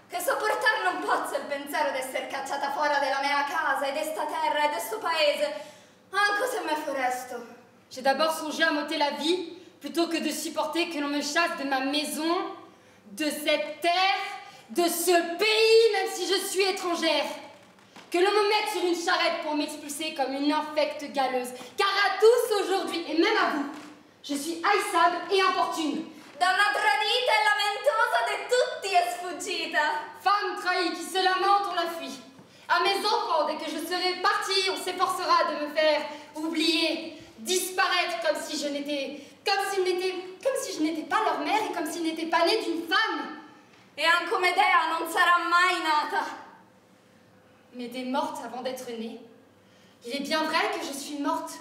che sopportar non posso il pensiero di essere cacciata fuori della mia casa e di sta terra e di sto paese, anche se me foresto. J'ai d'abord songé à m'ôter la vie, plutôt que de supporter que l'on me chasse de ma maison, de cette terre, de ce pays, même si je suis étrangère. Que l'on me mette sur une charrette pour m'expulser comme une infecte galeuse. Car à tous aujourd'hui, et même à vous, je suis haïssable et importune. Donna tradita e lamentosa di tutti è sfuggita. Femme trahie qui se lamente, on la fuit. À mes enfants, dès que je serai partie, on s'efforcera de me faire oublier, disparaître comme si je n'étais pas leur mère et comme s'ils n'étaient pas nés d'une femme. E anche Medea non sarà mai nata. Médée morte avant d'être née. Il est bien vrai que je suis morte.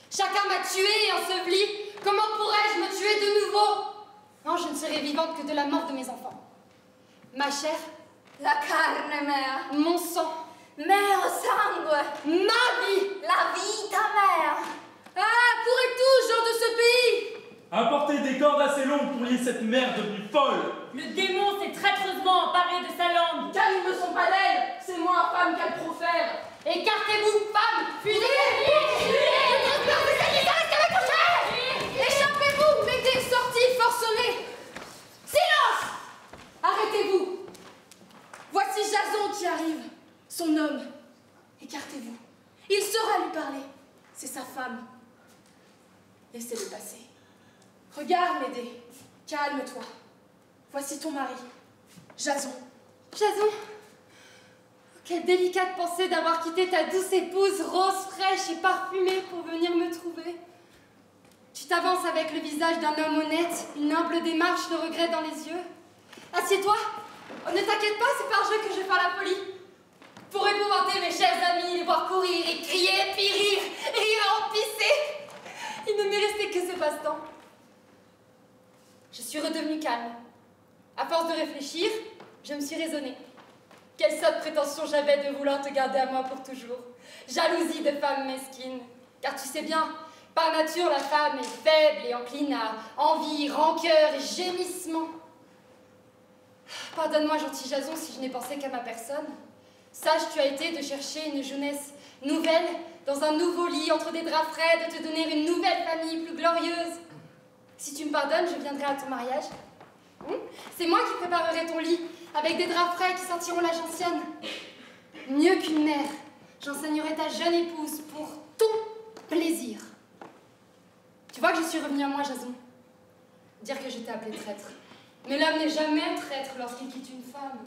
Chacun m'a tuée et ensevelie. Comment pourrais-je me tuer de nouveau? Non, je ne serai vivante que de la mort de mes enfants. Ma chair, La carne mea, mon sang, meo sangue, ma vie. la vita mea. Ah, courez tous, gens de ce pays! Apportez des cordes assez longues pour lier cette mère devenue folle. Le démon s'est traîtreusement emparé de sa langue. Car ils ne sont pas d'elle, c'est moi, femme, qu'elle profère. Écartez-vous, femme, fuyez! Échappez-vous, mettez une sortie forcenée! Silence! Arrêtez-vous! Voici Jason qui arrive, son homme. Écartez-vous. Il saura lui parler. C'est sa femme. Laissez-le passer. Regarde, Médée. Calme-toi. Voici ton mari, Jason. Jason, quelle délicate pensée d'avoir quitté ta douce épouse, rose, fraîche et parfumée pour venir me trouver. Tu t'avances avec le visage d'un homme honnête, une humble démarche, le regret dans les yeux. Assieds-toi. Oh, ne t'inquiète pas, c'est par jeu que je vais faire la folie. Pour épouvanter mes chers amis, les voir courir et crier, puis rire en pisser. Il ne m'est resté que ce passe-temps. Je suis redevenue calme. À force de réfléchir, je me suis raisonnée. Quelle sotte prétention j'avais de vouloir te garder à moi pour toujours. Jalousie de femme mesquine. Car tu sais bien, par nature, la femme est faible et encline à envie, rancœur et gémissement. Pardonne-moi, gentil Jason, si je n'ai pensé qu'à ma personne. Sache, tu as été de chercher une jeunesse nouvelle, dans un nouveau lit, entre des draps frais, de te donner une nouvelle famille plus glorieuse. Si tu me pardonnes, je viendrai à ton mariage. C'est moi qui préparerai ton lit, avec des draps frais qui sentiront la gentiane. Mieux qu'une mère, j'enseignerai ta jeune épouse pour ton plaisir. Tu vois que je suis revenue à moi, Jason. Dire que je t'ai appelé traître. Mais l'homme n'est jamais traître lorsqu'il quitte une femme.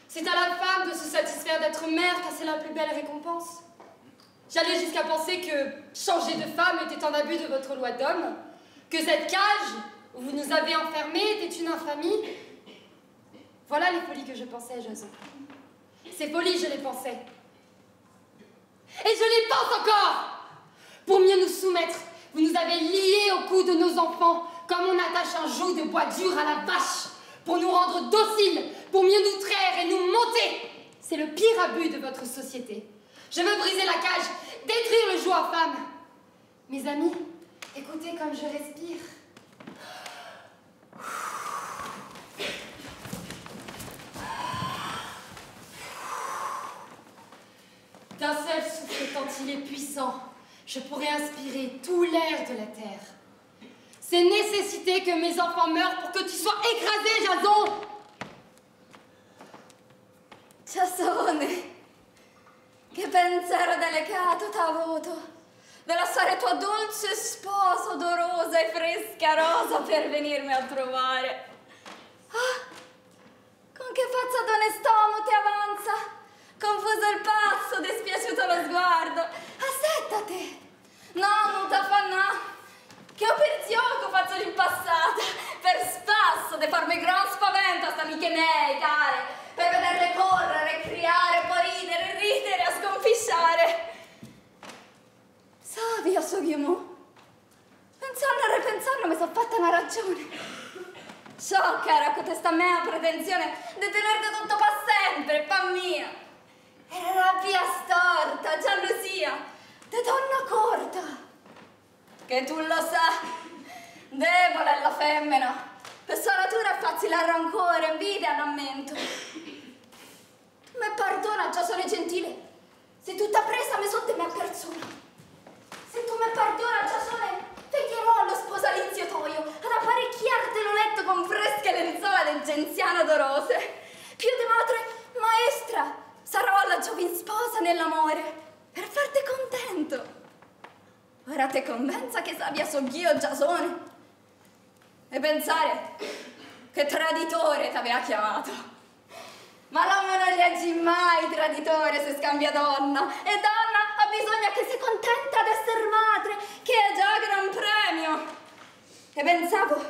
C'est à la femme de se satisfaire d'être mère, car c'est la plus belle récompense. J'allais jusqu'à penser que changer de femme était un abus de votre loi d'homme, que cette cage où vous nous avez enfermés était une infamie. Voilà les folies que je pensais, Jason. Ces folies, je les pensais. Et je les pense encore! Pour mieux nous soumettre, vous nous avez liés au cou de nos enfants, comme on attache un joug de bois dur à la vache, pour nous rendre dociles, pour mieux nous traire et nous monter. C'est le pire abus de votre société. Je veux briser la cage, détruire le joug à femme. Mes amis, écoutez comme je respire. D'un seul souffle, tant il est puissant, je pourrais inspirer tout l'air de la terre. C'est nécessité que mes enfants meurent pour que tu sois écrasé, Jason. Jasone, che pensiero delicato t'ha avuto. Della ingrassare tua dolce sposa, odorosa e fresca rosa per venirmi a trovare. Ah, con che faccia d'onest'uomo ti avanza, confuso il passo, dispiaciuto lo sguardo. Assettate! No, non t'affannà, che ho per gioco faccio l'impassata, per spasso de farmi gran spavento a sta amiche miei, care, per vederle correre, criare, poi ridere, a sconfisciare. Savi, a Soghiumo, pensando e ripensando mi sono fatta una ragione. Sciocca era cotesta mea pretensione di tenerte tutto per sempre, pa mia. Era rabbia storta, gelosia, de donna corta. Che tu lo sai, debole è la femmina, per sua natura è facile al rancore, invidia e lamento. Tu me perdona, già sono gentile, se tutta presa mi sotto mia persona. Se tu me perdona, già sono vecchierò allo sposalizio toio, ad apparecchiartelo letto con fresche lenzuola del genziano odorose. Più di madre, maestra, sarò la giovin sposa nell'amore, per farti contento. Ora te convenza che sabbia Soghio Giasone e pensare che traditore t'aveva chiamato. Ma l'uomo non gli aggi mai traditore se scambia donna, e donna ha bisogno che si contenta d'essere madre, che è già gran premio. E pensavo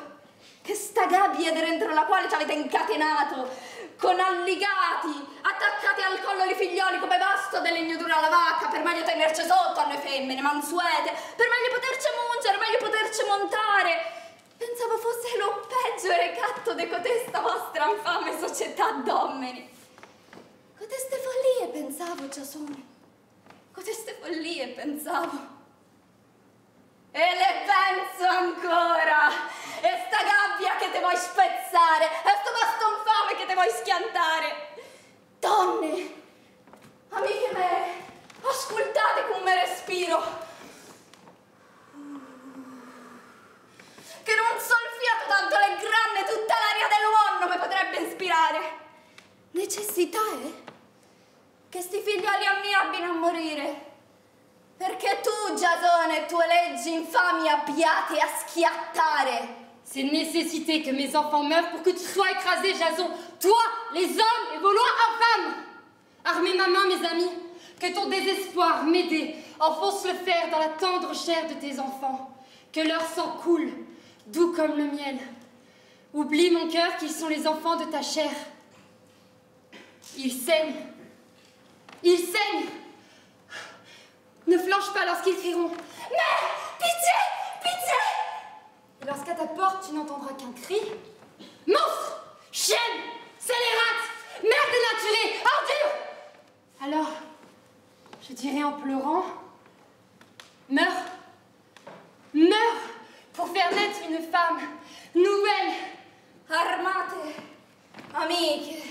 che sta gabbia dentro la quale ci avete incatenato, con alligati, attaccati al collo i figlioli come basto del legno duro alla vacca, per meglio tenerci sotto a noi femmine, mansuete, per meglio poterci mungere, meglio poterci montare. Pensavo fosse lo peggio recatto di cotesta vostra infame società d'uomini. Coteste follie pensavo, Giasone, coteste follie pensavo. E le penso ancora, e sta gabbia che te vuoi spezzare, e sto basto infame che te vuoi schiantare. Donne, amiche me, ascoltate come respiro, che non sol fiato tanto le granne tutta l'aria dell'uomo mi potrebbe ispirare. Necessità è che sti figlioli a me abbino a morire, perché tu, Giasone, tue leggi infami abbiate a schiattare. C'est nécessité que mes enfants meurent pour que tu sois écrasé, Jason. Toi, les hommes et vos lois infâmes. Armez ma main, mes amis, que ton désespoir, m'aider, enfonce le fer dans la tendre chair de tes enfants. Que leur sang coule, doux comme le miel. Oublie, mon cœur, qu'ils sont les enfants de ta chair. Ils saignent. Ils saignent. Ne flanche pas lorsqu'ils crieront. Mais, pitié, pitié! Et lorsqu'à ta porte, tu n'entendras qu'un cri. Monstre! Chienne! Scélérate! Merde dénaturée! Ordure! Alors, je dirai en pleurant, meurs! Meurs pour faire naître une femme nouvelle! Armate, amiche,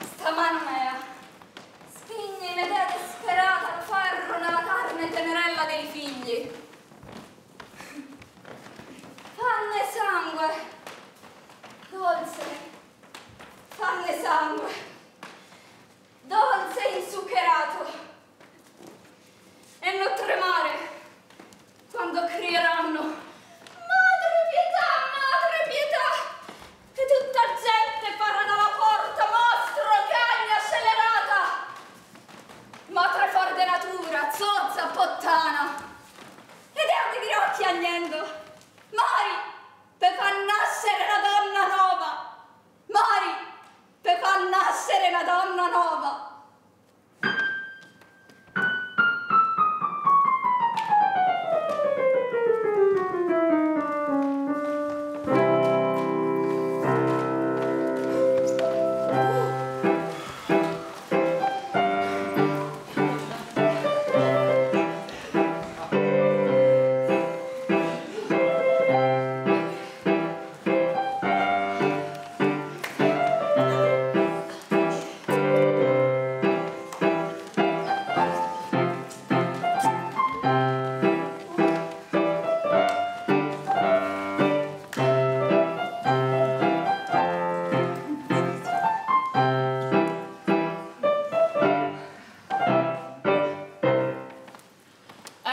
sta mano mea, spinge in idea disperata al ferro nella carne tenerella dei figli. Fanne sangue, dolce, fanne sangue, dolce inzuccherato, e non tremare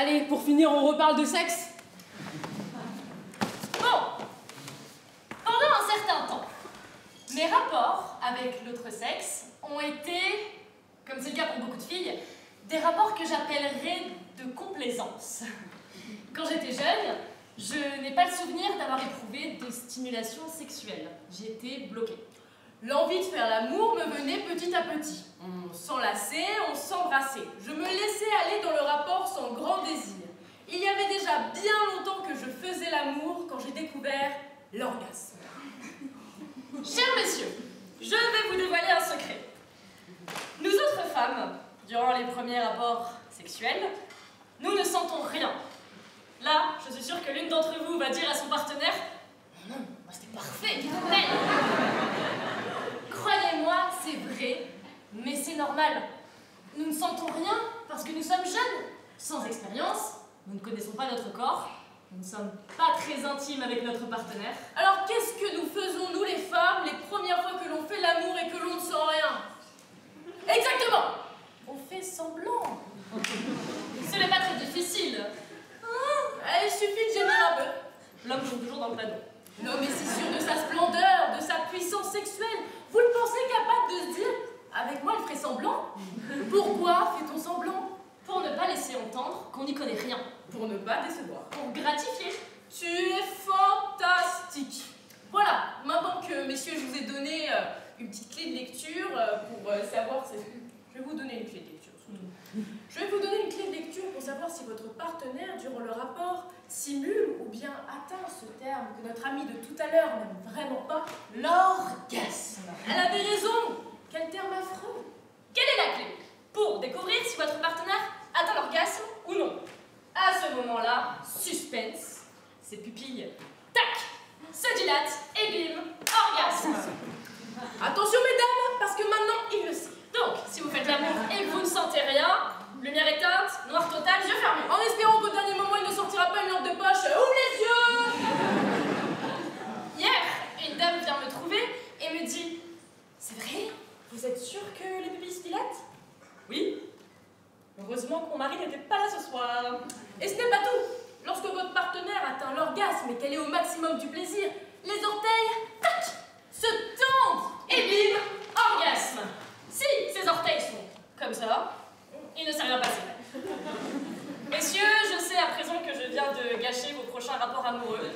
Allez, pour finir, on reparle de sexe. Bon, pendant un certain temps, mes rapports avec l'autre sexe ont été, comme c'est le cas pour beaucoup de filles, des rapports que j'appellerais de complaisance. Quand j'étais jeune, je n'ai pas le souvenir d'avoir éprouvé de stimulation sexuelle. J'étais bloquée. L'envie de faire l'amour me venait petit à petit. On s'enlaçait, on s'embrassait. Je me laissais aller dans le rapport sans grand désir. Il y avait déjà bien longtemps que je faisais l'amour quand j'ai découvert l'orgasme. Chers messieurs, je vais vous dévoiler un secret. Nous autres femmes, durant les premiers rapports sexuels, nous ne sentons rien. Là, je suis sûre que l'une d'entre vous va dire à son partenaire « Non, moi c'était parfait, mais... » Croyez-moi, c'est vrai, mais c'est normal. Nous ne sentons rien parce que nous sommes jeunes, sans expérience, nous ne connaissons pas notre corps, nous ne sommes pas très intimes avec notre partenaire. Alors qu'est-ce que nous faisons, nous les femmes, les premières fois que l'on fait l'amour et que l'on ne sent rien? Exactement! On fait semblant. Ce n'est pas très difficile. Il suffit de gémir un peu. L'homme joue toujours dans le panneau. Non mais c'est sûr de sa splendeur, de sa puissance sexuelle. Vous le pensez capable de se dire « Avec moi, elle ferait semblant ?» Pourquoi fait-on semblant? Pour ne pas laisser entendre qu'on n'y connaît rien. Pour ne pas décevoir. Pour gratifier. Tu es fantastique. Voilà, maintenant que, messieurs, je vous ai donné une petite clé de lecture pour savoir... Je vais vous donner une clé de lecture. Je vais vous donner une clé de lecture pour savoir si votre partenaire, durant le rapport, simule ou bien atteint ce terme que notre amie de tout à l'heure n'aime vraiment pas, l'orgasme. Elle avait raison. Quel terme affreux. Quelle est la clé pour découvrir si votre partenaire atteint l'orgasme ou non? À ce moment-là, suspense, ses pupilles, tac, se dilatent et bim, orgasme. Attention mesdames, parce que maintenant il le sait. Donc, si vous faites l'amour et que vous ne sentez rien, lumière éteinte, noir total, yeux fermés. En espérant qu'au dernier moment il ne sortira pas une lampe de poche, ouvre les yeux. Hier, une dame vient me trouver et me dit « C'est vrai? Vous êtes sûr que les pupilles se dilatent ?» Oui. Heureusement que mon mari n'était pas là ce soir. Et ce n'est pas tout. Lorsque votre partenaire atteint l'orgasme et qu'elle est au maximum du plaisir, les orteils, tac, se tendent et bim, orgasme. Si ces orteils sont comme ça, il ne s'est rien passé. Messieurs, je sais à présent que je viens de gâcher vos prochains rapports amoureux.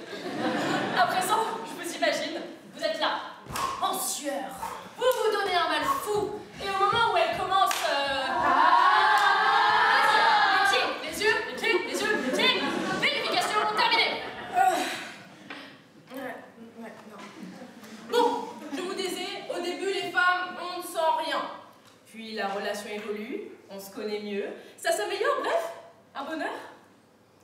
À présent, je vous imagine, vous êtes là, en sueur. Vous vous donnez un mal fou. Et au moment où elle commence... Les pieds, les yeux, les pieds, les yeux, les pieds. Vérification terminée. Bon, je vous disais, au début, les femmes, on ne sent rien. Puis la relation évolue, on se connaît mieux, ça s'améliore, bref, un bonheur.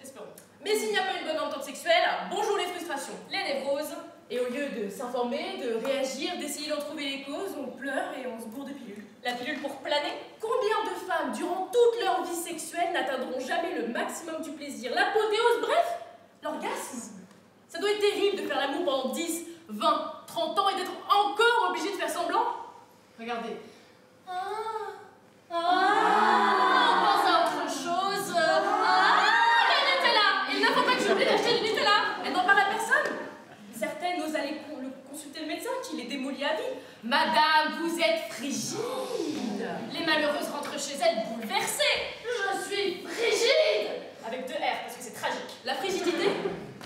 Espérons. Mais s'il n'y a pas une bonne entente sexuelle, bonjour les frustrations, les névroses. Et au lieu de s'informer, de réagir, d'essayer d'en trouver les causes, on pleure et on se bourre de pilules. La pilule pour planer? Combien de femmes, durant toute leur vie sexuelle, n'atteindront jamais le maximum du plaisir, l'apothéose, bref, l'orgasme? Ça doit être terrible de faire l'amour pendant 10, 20, 30 ans et d'être encore obligé de faire semblant. Regardez. On pense à autre chose. Le Nutella. Il ne faut pas que j'oublie d'acheter du Nutella. Elle n'en parle à personne. Certaines osent aller consulter le médecin qui les démolit à vie. Madame, vous êtes frigide. Les malheureuses rentrent chez elles bouleversées. Je suis frigide. Avec 2 R parce que c'est tragique. La frigidité,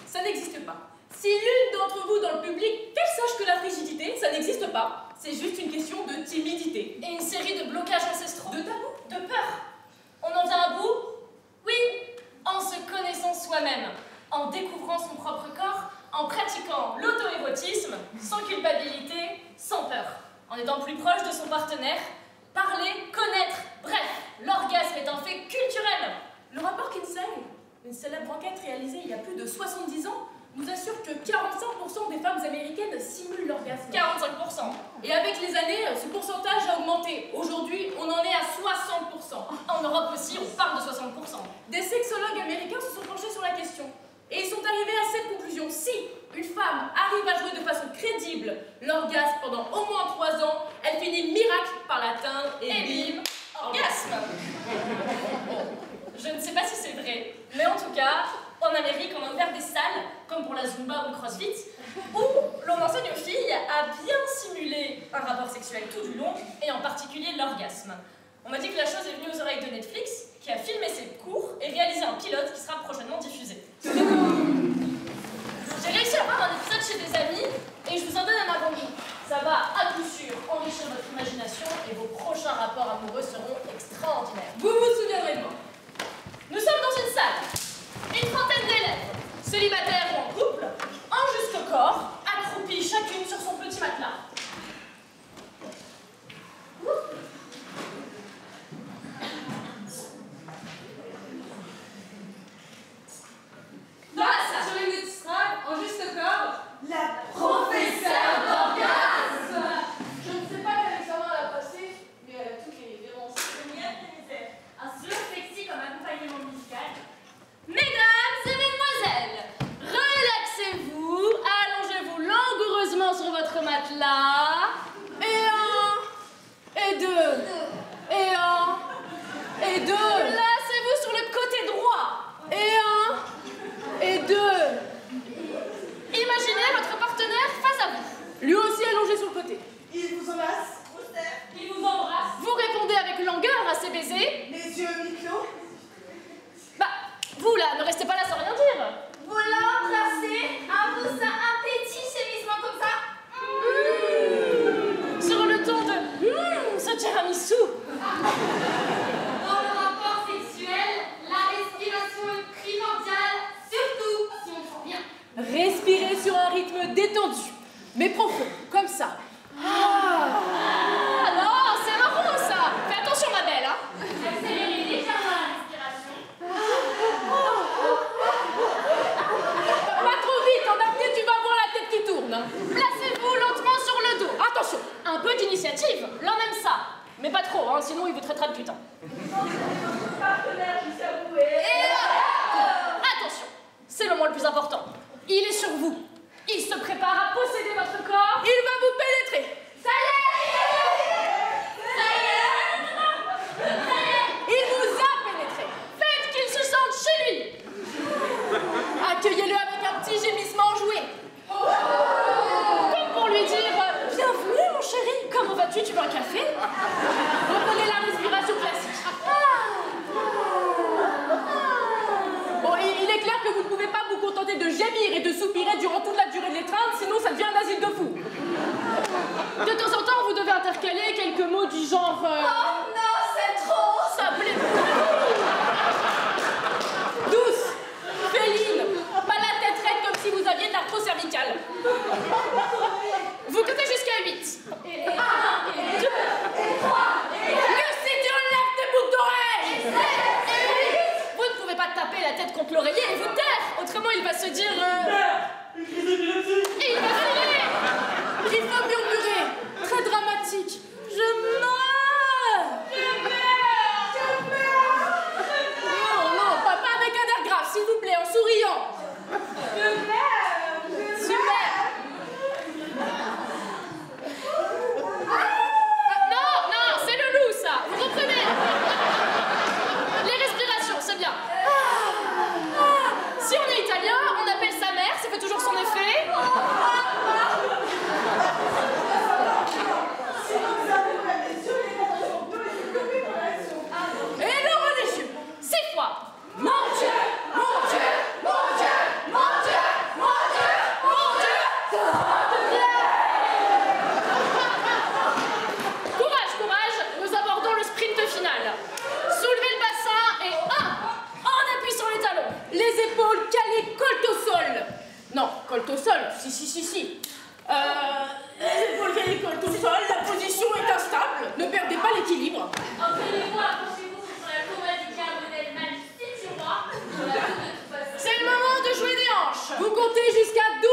ça n'existe pas. Si l'une d'entre vous dans le public, qu'elle sache que la frigidité, ça n'existe pas. C'est juste une question de timidité. Et une série de blocages ancestraux. De tabous. De peur. On en vient à bout? Oui, en se connaissant soi-même, en découvrant son propre corps, en pratiquant l'auto-érotisme, sans culpabilité, sans peur, en étant plus proche de son partenaire, parler, connaître, bref, l'orgasme est un fait culturel. Le rapport Kinsey, une célèbre enquête réalisée il y a plus de 70 ans, nous assure que 45% des femmes américaines simulent l'orgasme. 45%. Et avec les années, ce pourcentage a augmenté. Aujourd'hui, on en est à 60%. En Europe aussi, on parle de 60%. Des sexologues américains se sont penchés sur la question. Et ils sont arrivés à cette conclusion. Si une femme arrive à jouer de façon crédible l'orgasme pendant au moins 3 ans, elle finit miracle par l'atteindre et bim, orgasme. Je ne sais pas si c'est vrai, en Amérique, on a ouvert des salles, comme pour la Zumba ou le CrossFit, où l'on enseigne aux filles à bien simuler un rapport sexuel tout du long, et en particulier l'orgasme. On m'a dit que la chose est venue aux oreilles de Netflix, qui a filmé ses cours et réalisé un pilote qui sera prochainement diffusé. J'ai réussi à voir un épisode chez des amis, et je vous en donne un avant-goût. Ça va, à coup sûr, enrichir votre imagination, et vos prochains rapports amoureux seront extraordinaires. Vous vous souviendrez de moi. Nous sommes dans une salle. Une trentaine d'élèves, célibataires ou en couple, en juste corps, accroupies chacune sur son petit matelas. Sur les estrades, en juste corps, La professeure d'orgasme. Je ne sais pas quel examen elle a passé, mais elle a toutes les références. Un slow sexy comme accompagnement musical. Mesdames et mesdemoiselles, relaxez-vous, allongez-vous langoureusement sur votre matelas. et un, et deux, et un, et deux, Placez-vous sur le côté droit. et un, et deux. Imaginez votre partenaire face à vous. Lui aussi allongé sur le côté. Il vous embrasse. Il vous embrasse. Vous répondez avec langueur à ses baisers. Les yeux mi-clos. Bah, vous là, ne restez pas là sans rien dire. Vous l'embrassez, un petit sémissement comme ça. Sur le ton de ce tiramisu. Dans le rapport sexuel, la respiration est primordiale, surtout si on sent bien. Respirez sur un rythme détendu, mais profond, comme ça. Ah non, c'est marrant ça. Fais attention ma belle, hein. Accélérez légèrement la respiration. Pas trop vite, en apnée tu vas voir la tête qui tourne. Placez-vous lentement sur le dos. Attention, un peu d'initiative. L'on aime ça. Mais pas trop, hein, sinon il vous traitera de putain. Attention, c'est le mot le plus important. Il est sur vous. Il se prépare à posséder votre corps. Il va vous pénétrer. Ça y est. Il vous a pénétré. Faites qu'il se sente chez lui. Accueillez-le avec un petit gémissement enjoué. Comme pour lui dire bienvenue mon chéri. Comment vas-tu? Tu veux un café? Reprenez la respiration classique. Bon, il est clair que vous ne pouvez pas vous contenter de gémir et de soupirer durant toute la durée de l'étreinte, sinon ça devient un asile de fous. De temps en temps, vous devez intercaler quelques mots du genre Oh non, c'est trop. ça plaît. Douce, féline, pas la tête raide comme si vous aviez de l'arthrose cervicale. Vous comptez jusqu'à 8. Et 1, et 2, et 3, et 4, Que si tu enlèves tes boucles d'oreilles! et 7, et 8. Vous ne pouvez pas taper la tête contre l'oreiller et vous taire. Autrement, il va se dire Une crise d'épilepsie. et il va filer. Il faut murmurer, très dramatique. Je meurs! Non, non, pas avec un air grave, s'il vous plaît, en souriant. Super! Non, non, c'est le loup ça. Vous reprenez. Les respirations, c'est bien. Si on est italien, on appelle sa mère, ça fait toujours son effet. Et le religieux. 6 fois. Mon Dieu! Mon Dieu! Mon Dieu! Mon Dieu! Mon Dieu! Mon Dieu! Courage, courage, nous abordons le sprint final. Soulevez le bassin et 1. En appui sur les talons. Les épaules calées, colte au sol. Non, colte au sol, si. Les épaules calées, colte au sol, la position est instable. Ne perdez pas l'équilibre. Entraînez-vous, accrochez-vous contre la commode du carbonel mal situé sur moi. C'est le moment de jouer des hanches. Vous comptez jusqu'à 12.